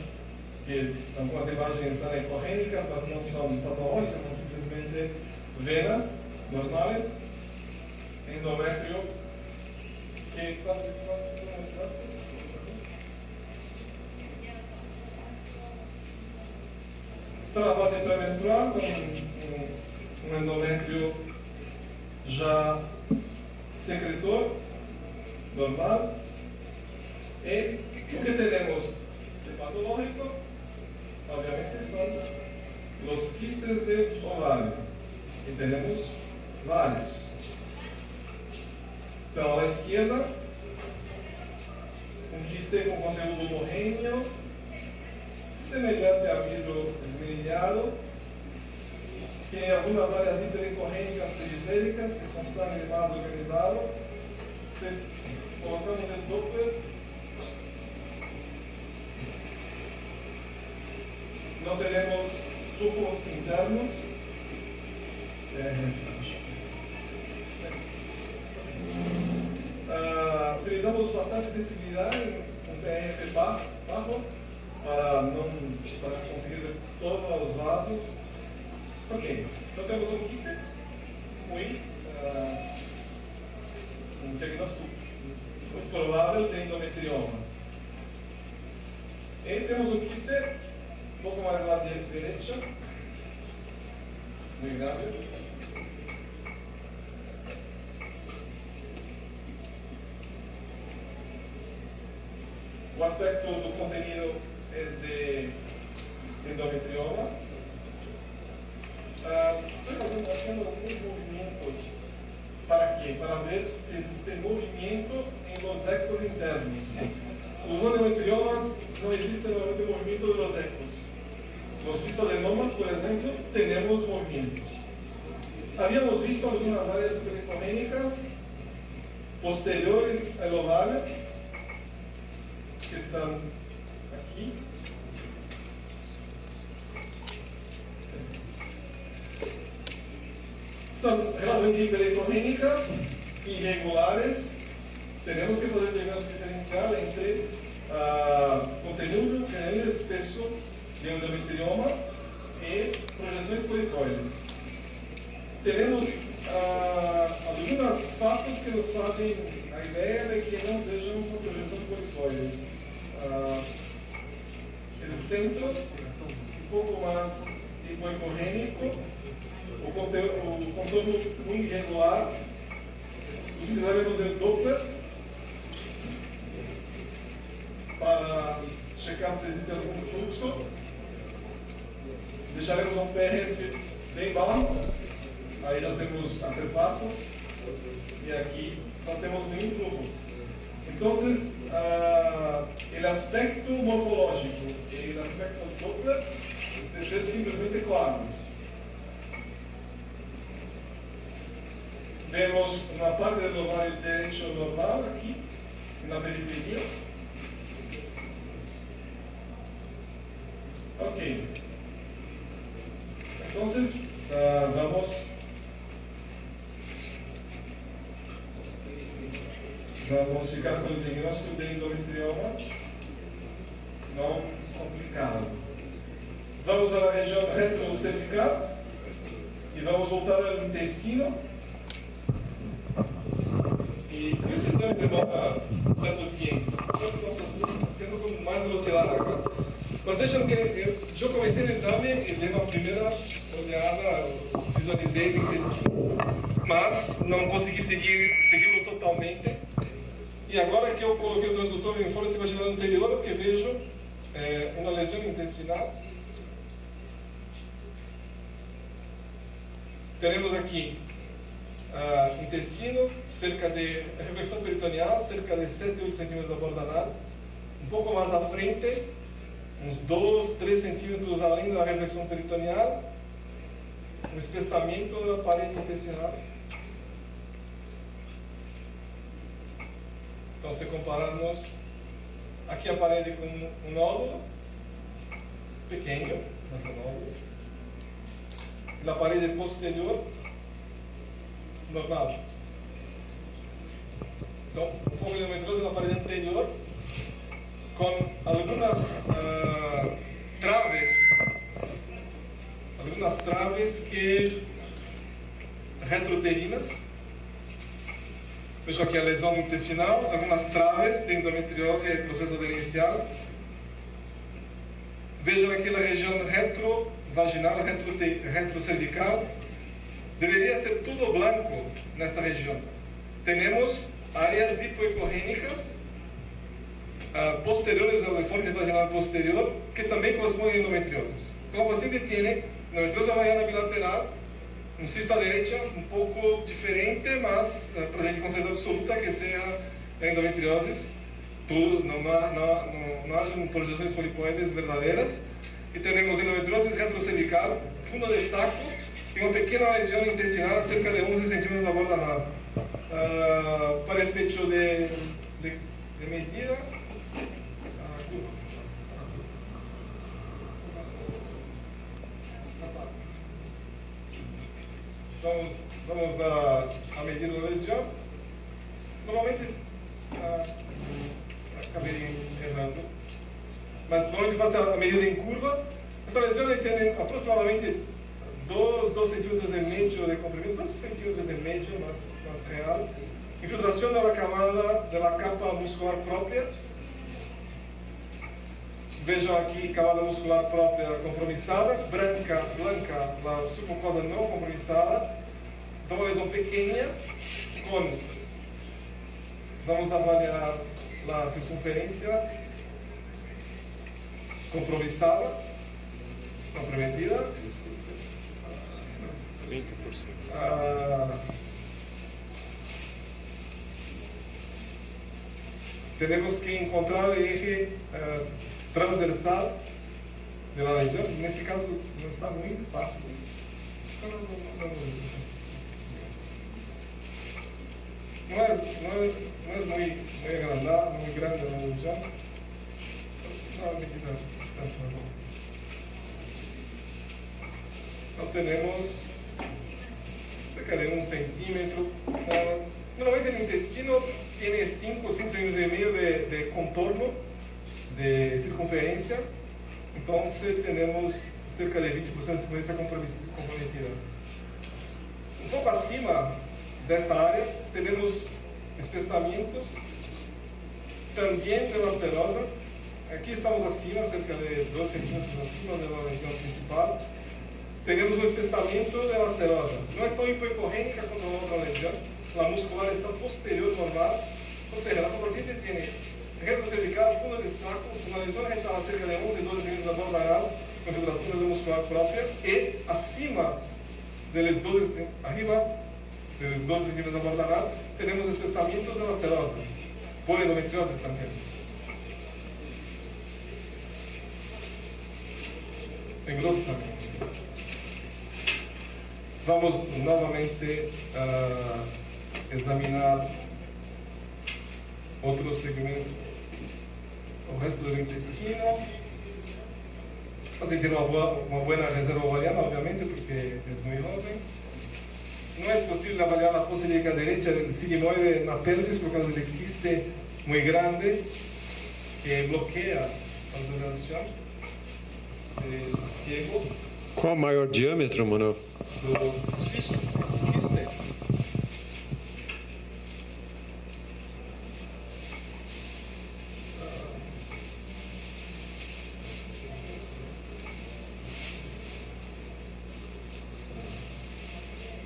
que algumas imagens são ecogênicas, mas não são patológicas, são simplesmente venas normais, endométrio, que está na fase pré-menstrual, com um endométrio já secretor, normal. E o que temos de patológico, obviamente, são os quistes de ovário. E temos vários. Então, à esquerda, um quiste com conteúdo homogêneo, semelhante a vidro esmerilhado. Tem algumas áreas hiperecorrênicas periféricas, que são sangue mais organizado. Se colocamos em Doppler, não teremos sucos internos. Utilizamos bastante sensibilidade com PRF bajo para conseguir ver todos os vasos. Ok, então temos um quiste, um diagnóstico muito provável de endometrioma. E temos um quiste um pouco mais lá direita, muito grave. O aspecto do contenido é de endometrioma. Estou fazendo alguns movimentos. Para quê? Para ver se existe movimento em los ecos internos. Os endometriomas não existe normalmente movimento de los ecos. Los cistodenomas, por exemplo, temos movimentos. Havíamos visto algumas áreas hiperecorrênicas posteriores ao ovário, que estão aqui. São realmente hiperecorrênicas, irregulares. Temos que fazer diagnóstico diferencial entre conteúdo grande espesso de endometrioma e projeções policoides. Temos alguns fatos que nos fazem a ideia de que não seja uma projeção policoide. O centro, um pouco mais hipoecorrênico, o contorno muito irregular. Utilizaremos o Doppler para checar se existe algum fluxo. Deixaremos um PRF bem baixo, aí já temos artefatos, e aqui não temos nenhum fluxo. Em Entonces, el aspecto morfológico y el aspecto Doppler de ser simplemente coágulos. Vemos una parte del ovario derecho normal aquí, en la periferia. Ok. Entonces, vamos a ficar com o diagnóstico de endometrioma não complicado. Vamos à região retrocervical e vamos voltar ao intestino. E esse exame demora certo tempo. Então, estamos fazendo com mais velocidade agora. Mas vejam que eu comecei o exame e dei uma primeira olhada, visualizei o intestino, mas não consegui segui-lo totalmente. E agora que eu coloquei o transdutor em fora vaginal anterior, o que vejo é uma lesão intestinal. Teremos aqui intestino, cerca de reflexão peritoneal, cerca de 7 a 8 centímetros da borda anal. Um pouco mais à frente, uns 2, 3 centímetros além da reflexão peritoneal, um espessamento da parede intestinal. Então, se compararmos aqui a parede com um nódulo pequeno, mas um nódulo, e a parede posterior normal. Então, um pouco de endometriose na parede anterior, com algumas traves que retrouterinas. Vejo aqui a lesão intestinal, algumas traves de endometriose e processo aderencial. Vejo aqui a região retrovaginal, retrocervical. Deveria ser tudo branco nesta região. Temos áreas hipoecorrênicas posteriores ao deforme vaginal posterior, que também correspondem a endometriose. Então, o paciente tem endometriose havaiana bilateral, um cisto à direita um pouco diferente, mas para a gente considerar absoluta que seja endometriose, tudo, não há projeções polipoides verdadeiras. E temos endometriose retrocervical, fundo de saco e uma pequena lesão intestinal a cerca de 11 centímetros da borda anal. Para efeito de medida, vamos a medir a lesão. Normalmente acabei errando, mas normalmente faço a medida em curva. Esta lesão tem aproximadamente 2 centímetros e meio de comprimento, 2 centímetros e meio mais real. Infiltração da camada da capa muscular própria. Vejam aqui camada muscular própria compromissada, branca, a submucosa não compromissada. Então, uma lesão pequena, vamos avaliar a circunferência compromissada, comprometida. 20%. Temos que encontrar o eje transversal da lesão. Nesse caso, não está muito fácil. Não é muito agrandado, muito grande a lesão. Não, medida distancial. Então, temos cerca de 1 centímetro. Normalmente o intestino tem 5 centímetros e meio de contorno, de circunferência. Então, temos cerca de 20% de circunferência comprometida. Um pouco acima desta área, temos espessamentos também de lacerosa. Aqui estamos acima, cerca de 2 centímetros acima da lesão principal. Temos um espessamento de lacerosa. Não é tão hipoecorrênica quanto a outra lesão. A muscular está posterior normal. Ou seja, a paciente tem retrocervical, fundo de saco, uma lesão retal a cerca de 11 12 centímetros da borda anal, com infiltração da muscular própria, e acima deles 12, arriba deles 12 centímetros da borda anal, temos espessamentos de lacerosa. por endometriosis también. Engrosamiento. Vamos nuevamente a examinar otro segmento, el resto del intestino. Así tiene una buena reserva ovariana, obviamente, porque es muy joven. No es posible avaliar la fosa ilíaca derecha del sigmoide en la pelvis por causa del quiste muy grande que bloquea la observación del ciego. Qual o maior diâmetro, Manuel? Do quiste.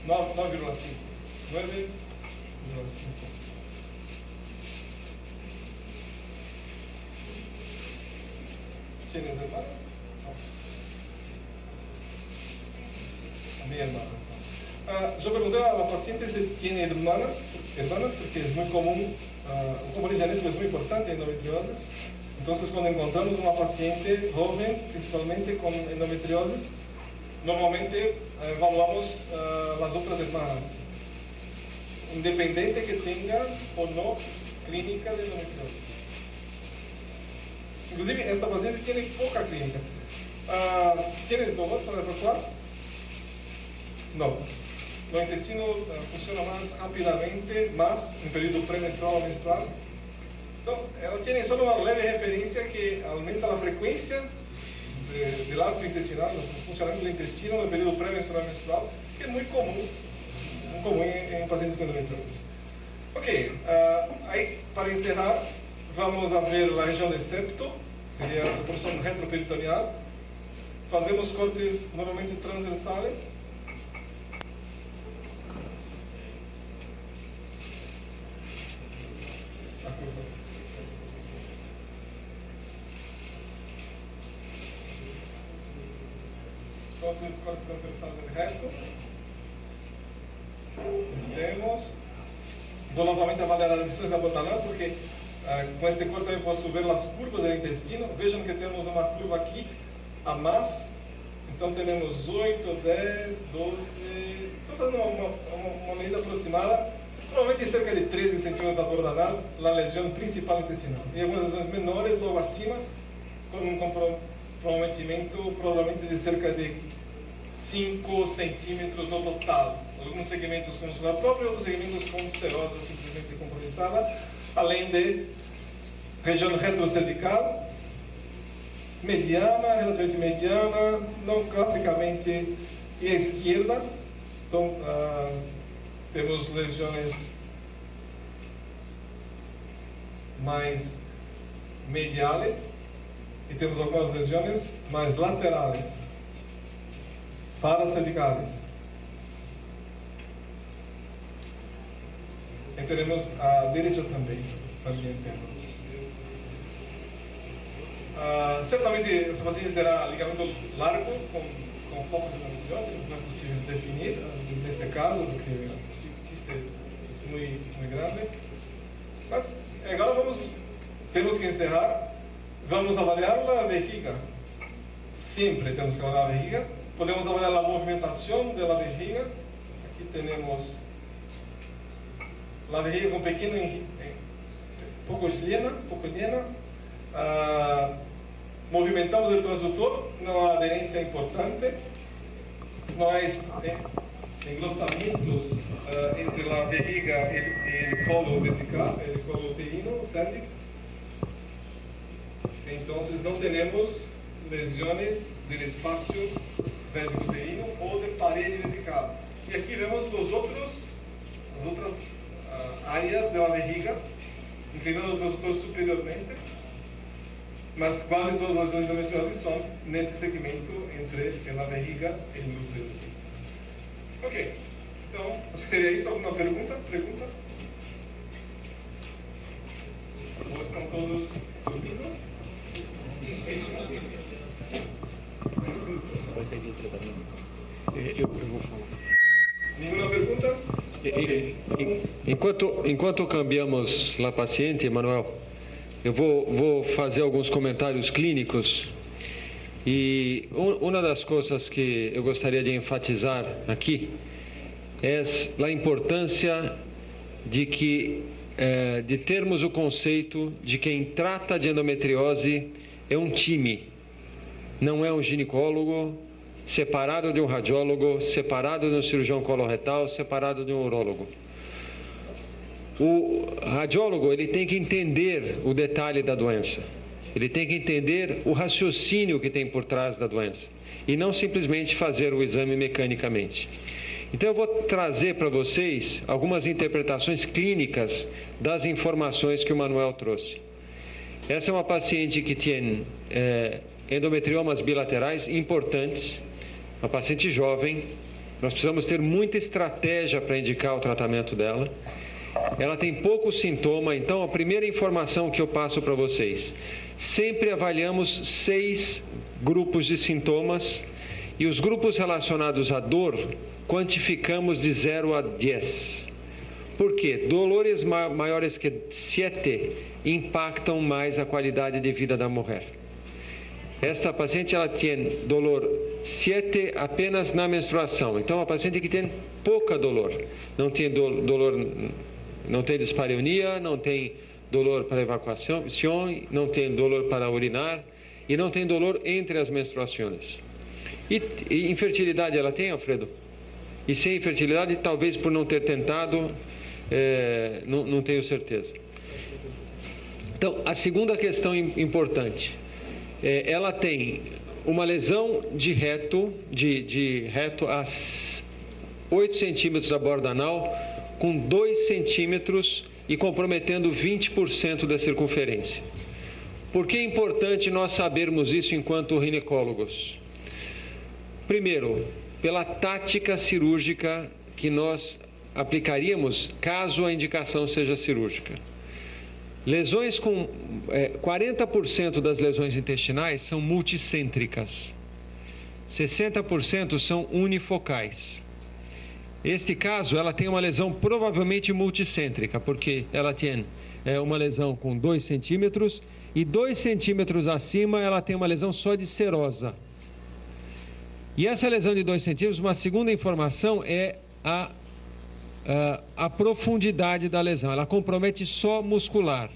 No, 9,5. 9,5. ¿Tienes hermanas? No. Mi hermana. Yo pregunté a la paciente si tiene hermanas porque es muy común, el componente genético es muy importante en endometriosis. Entonces, cuando encontramos una paciente joven, principalmente con endometriosis, normalmente evaluamos las otras hermanas, independiente que tengan o no clínica de endometriosis. Inclusive, esta paciente tiene poca clínica. ¿Tienes dolor para evacuar? No. El intestino funciona más rápidamente, más en periodo premenstrual o menstrual. No, ela tiene solo una leve referencia que aumenta la frecuencia del acto intestinal, el funcionamiento del intestino en el periodo premenstrual y menstrual, que es muy común en pacientes con endometriosis. Ok, ahí para encerrar, vamos a ver la región del septo, sería la porción retroperitoneal. Fazemos cortes normalmente transversales. Entonces, corte transversal del recto. Vemos. Vou novamente avaliar a resistência abdominal, porque com este corte eu posso ver as curvas do intestino. Vejam que temos uma curva aqui a mais. Então, temos 8, 10, 12. Estou fazendo uma medida aproximada. Provavelmente cerca de 13 centímetros da borda anal, a lesão principal intestinal. E algumas lesões menores logo acima, com um comprometimento de cerca de 5 centímetros no total. Alguns segmentos com muscular próprio, outros segmentos com serosa simplesmente compromissada, além de região retrocervical, mediana, relativamente mediana, não classicamente e esquerda. Então, temos lesões mais mediales e temos algumas lesões mais laterais, paracervicales. E temos a direita também temos. Certamente essa paciente terá ligamento largo com focos de endometriose, não é possível definir neste caso, porque o quiste é muito grande. Mas agora temos que encerrar. Vamos avaliar a vejiga. Sempre temos que avaliar a vejiga. Podemos avaliar a movimentação da vejiga. Aqui temos a vejiga com pouco llena. Movimentamos o transdutor, não há aderência importante, não há engrossamentos entre a vejiga e o colo vesical, o colo uterino, o cervix. Então, não temos lesões do espaço vésico-uterino ou de parede vesical. E aqui vemos as outras áreas da vejiga, inclinando o transdutor superiormente. Mas quase todas as lesões de endometriose são nesse segmento entre a vejiga e o útero. Ok, então, acho que seria isso. Alguma pergunta? Ou estão todos dormindo? Eu vou falar. Nenhuma pergunta? Enquanto cambiamos a paciente, Manuel, eu vou fazer alguns comentários clínicos. E uma das coisas que eu gostaria de enfatizar aqui é a importância de termos o conceito de quem trata de endometriose é um time, não é um ginecólogo separado de um radiólogo, separado de um cirurgião coloretal, separado de um urólogo. O radiólogo, ele tem que entender o detalhe da doença, ele tem que entender o raciocínio que tem por trás da doença e não simplesmente fazer o exame mecanicamente. Então eu vou trazer para vocês algumas interpretações clínicas das informações que o Manuel trouxe. Essa é uma paciente que tem endometriomas bilaterais importantes, uma paciente jovem. Nós precisamos ter muita estratégia para indicar o tratamento dela. Ela tem pouco sintoma, então a primeira informação que eu passo para vocês: sempre avaliamos 6 grupos de sintomas e os grupos relacionados à dor quantificamos de 0 a 10. Por quê? Dolores maiores que 7 impactam mais a qualidade de vida da mulher. Esta paciente, ela tem dolor 7 apenas na menstruação. Então, a paciente que tem pouca dor, não tem dolor, não tem dispareunia, não tem dolor para evacuação, não tem dolor para urinar e não tem dolor entre as menstruações. E infertilidade ela tem, Alfredo? E sem infertilidade, talvez por não ter tentado, não tenho certeza. Então, a segunda questão importante, ela tem uma lesão de reto a 8 centímetros da borda anal, com 2 centímetros e comprometendo 20% da circunferência. Por que é importante nós sabermos isso enquanto ginecólogos? Primeiro, pela tática cirúrgica que nós aplicaríamos caso a indicação seja cirúrgica. Lesões com 40% das lesões intestinais são multicêntricas, 60% são unifocais. Este caso, ela tem uma lesão provavelmente multicêntrica, porque ela tem uma lesão com 2 centímetros e 2 centímetros acima ela tem uma lesão só de serosa. E essa lesão de 2 centímetros, uma segunda informação é a profundidade da lesão. Ela compromete só muscular.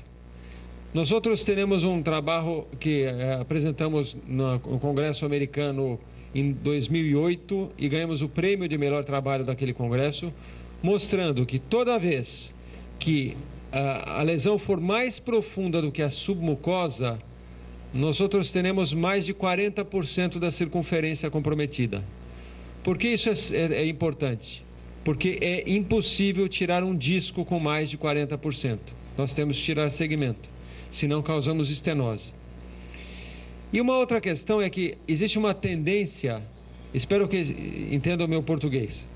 Nós outros teremos um trabalho que apresentamos no Congresso Americano em 2008 e ganhamos o prêmio de melhor trabalho daquele congresso, mostrando que toda vez que a lesão for mais profunda do que a submucosa, nós outros teremos mais de 40% da circunferência comprometida. Por que isso é importante? Porque é impossível tirar um disco com mais de 40%. Nós temos que tirar segmento, senão causamos estenose. E uma outra questão é que existe uma tendência, espero que entendam o meu português,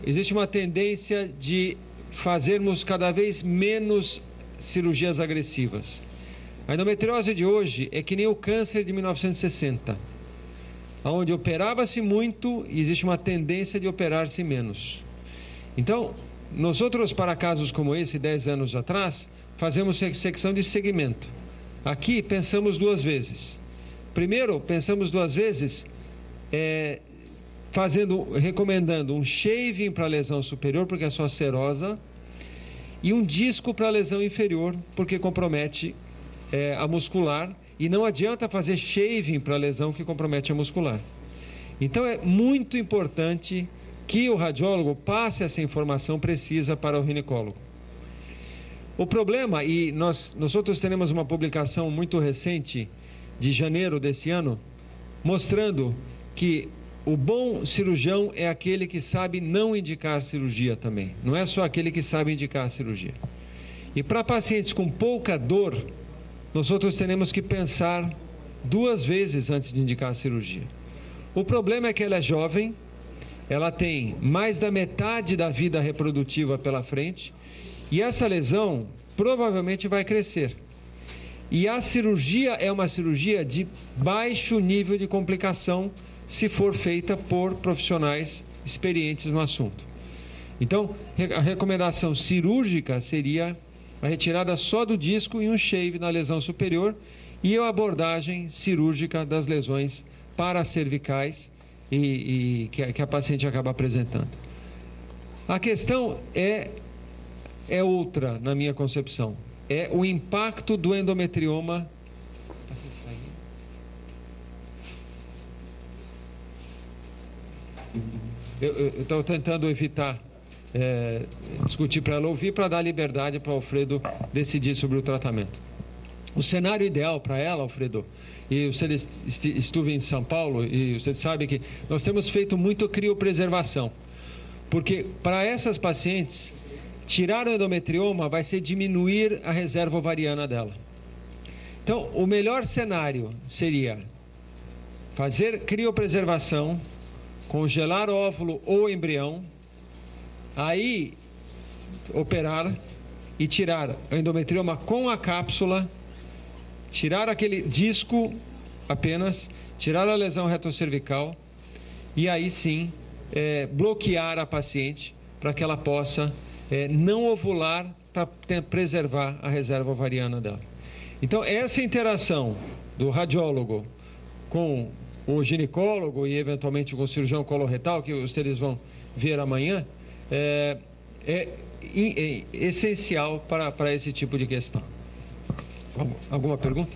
existe uma tendência de fazermos cada vez menos cirurgias agressivas. A endometriose de hoje é que nem o câncer de 1960, onde operava-se muito e existe uma tendência de operar-se menos. Então, nós outros, para casos como esse, 10 anos atrás, fazemos secção de segmento. Aqui pensamos 2 vezes. Primeiro, pensamos 2 vezes recomendando um shaving para a lesão superior, porque é só serosa, e um disco para a lesão inferior, porque compromete a muscular, e não adianta fazer shaving para a lesão que compromete a muscular. Então é muito importante que o radiólogo passe essa informação precisa para o ginecólogo. O problema, e nós outros teremos uma publicação muito recente, de janeiro desse ano, mostrando que o bom cirurgião é aquele que sabe não indicar cirurgia também, não é só aquele que sabe indicar a cirurgia. E para pacientes com pouca dor, nós outros teremos que pensar 2 vezes antes de indicar a cirurgia. O problema é que ela é jovem, ela tem mais da metade da vida reprodutiva pela frente, e essa lesão provavelmente vai crescer. E a cirurgia é uma cirurgia de baixo nível de complicação se for feita por profissionais experientes no assunto. Então, a recomendação cirúrgica seria a retirada só do disco e um shave na lesão superior e a abordagem cirúrgica das lesões paracervicais e que a paciente acaba apresentando. A questão é outra, na minha concepção. É o impacto do endometrioma. Eu estou tentando evitar discutir para ela ouvir, para dar liberdade para o Alfredo decidir sobre o tratamento. O cenário ideal para ela, Alfredo, e você esteve em São Paulo e você sabe que nós temos feito muito criopreservação, porque para essas pacientes, tirar o endometrioma vai ser diminuir a reserva ovariana dela. Então, o melhor cenário seria fazer criopreservação, congelar óvulo ou embrião, aí operar e tirar o endometrioma com a cápsula, tirar aquele disco apenas, tirar a lesão retrocervical e aí sim bloquear a paciente para que ela possa não ovular, para preservar a reserva ovariana dela. Então, essa interação do radiólogo com o ginecólogo e eventualmente com o cirurgião coloretal, que vocês vão ver amanhã, é essencial para esse tipo de questão. ¿Alguma pergunta?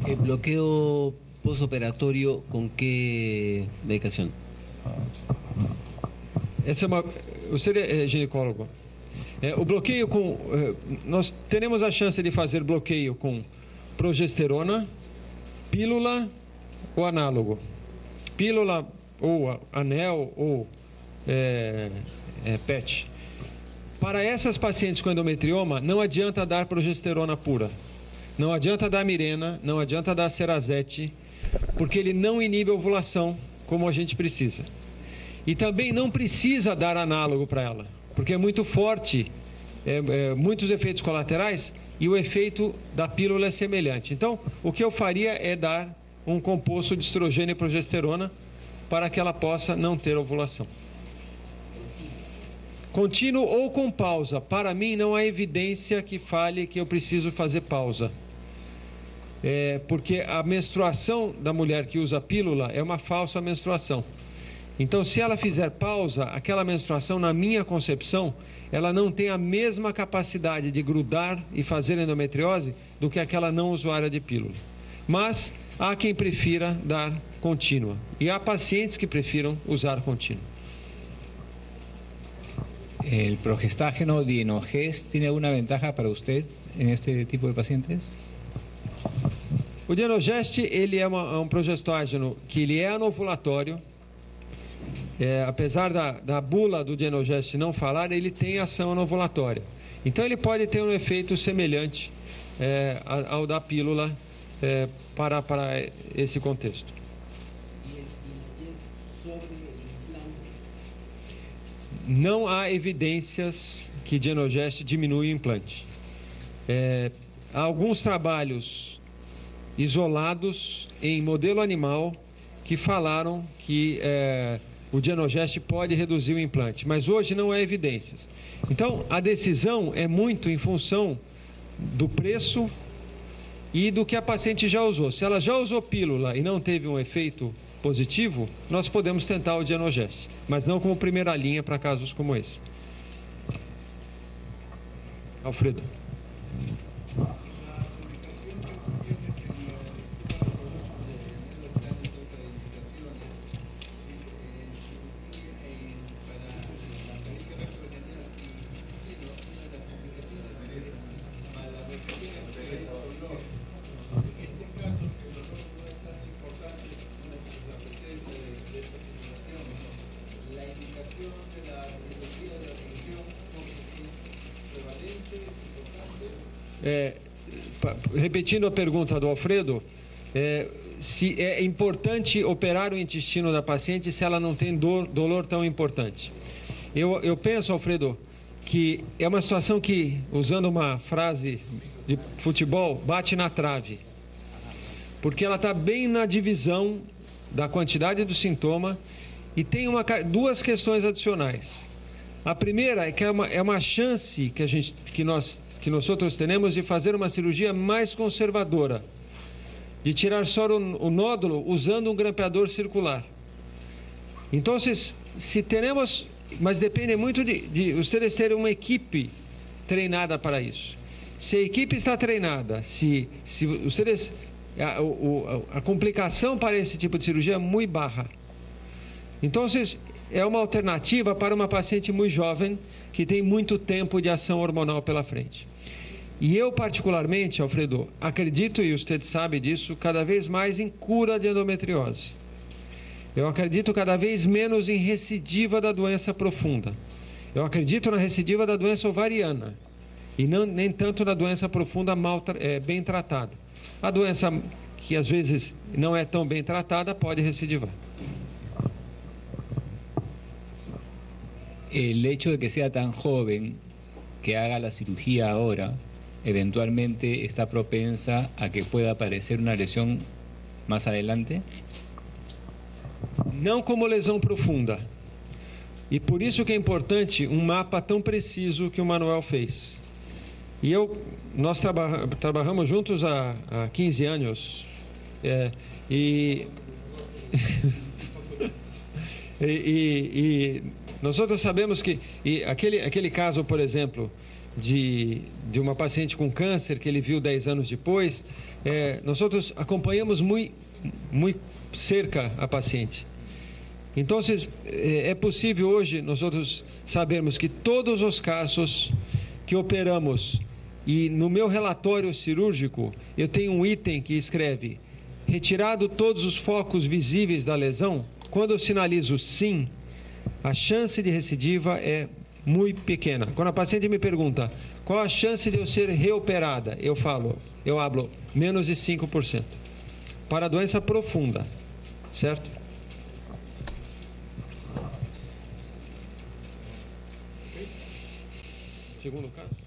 ¿El bloqueo postoperatorio con qué medicación? Você é ginecólogo. O bloqueio com... nós teremos a chance de fazer bloqueio com progesterona, pílula ou análogo. Pílula ou anel ou PET. Para essas pacientes com endometrioma, não adianta dar progesterona pura. Não adianta dar Mirena, não adianta dar Cerazete, porque ele não inibe a ovulação como a gente precisa. E também não precisa dar análogo para ela, porque é muito forte, muitos efeitos colaterais e o efeito da pílula é semelhante. Então, o que eu faria é dar um composto de estrogênio e progesterona para que ela possa não ter ovulação. Contínuo ou com pausa. Para mim, não há evidência que fale que eu preciso fazer pausa. Porque a menstruação da mulher que usa pílula é uma falsa menstruação. Então, se ela fizer pausa, aquela menstruação, na minha concepção, ela não tem a mesma capacidade de grudar e fazer endometriose do que aquela não usuária de pílula. Mas há quem prefira dar contínua. E há pacientes que prefiram usar contínua. ¿El progestágeno Dienogest tiene alguna ventaja para usted en este tipo de pacientes? O Dienogest, ele é um progestágeno que ele é anovulatório. Apesar da bula do Dienogest não falar, ele tem ação anovulatória. Então, ele pode ter um efeito semelhante ao da pílula para esse contexto. Não há evidências que Dienogest diminui o implante. Há alguns trabalhos isolados em modelo animal que falaram que o Dienogest pode reduzir o implante, mas hoje não há evidências. Então, a decisão é muito em função do preço e do que a paciente já usou. Se ela já usou pílula e não teve um efeito positivo, nós podemos tentar o Dienogest, mas não como primeira linha para casos como esse. Alfredo. Repetindo a pergunta do Alfredo, se é importante operar o intestino da paciente se ela não tem dolor tão importante. Eu penso, Alfredo, que é uma situação que, usando uma frase de futebol, bate na trave. Porque ela está bem na divisão da quantidade do sintoma E tem duas questões adicionais. A primeira é que é uma chance que nós temos de fazer uma cirurgia mais conservadora, de tirar só o nódulo usando um grampeador circular. Então, se teremos, mas depende muito de vocês terem uma equipe treinada para isso. Se a equipe está treinada, se vocês a complicação para esse tipo de cirurgia é muito baixa. Então, é uma alternativa para uma paciente muito jovem que tem muito tempo de ação hormonal pela frente. E eu, particularmente, Alfredo, acredito, e você sabe disso, cada vez mais em cura de endometriose. Eu acredito cada vez menos em recidiva da doença profunda. Eu acredito na recidiva da doença ovariana e nem tanto na doença profunda bem tratada. A doença que às vezes não é tão bem tratada pode recidivar. El hecho de que sea tan joven, que haga la cirugía ahora, eventualmente está propensa a que pueda aparecer una lesión más adelante? Não como lesão profunda. E por isso que é importante um mapa tão preciso que o Manuel fez. E nós trabalhamos juntos há 15 anos. E nós sabemos que aquele caso, por exemplo, de uma paciente com câncer que ele viu 10 anos depois, nós acompanhamos muito cerca a paciente. Então, é possível hoje nós sabermos que todos os casos que operamos, e no meu relatório cirúrgico eu tenho um item que escreve: retirado todos os focos visíveis da lesão, quando eu sinalizo sim, a chance de recidiva é muito pequena. Quando a paciente me pergunta qual a chance de eu ser reoperada, eu hablo menos de 5%. Para a doença profunda, certo? Segundo caso.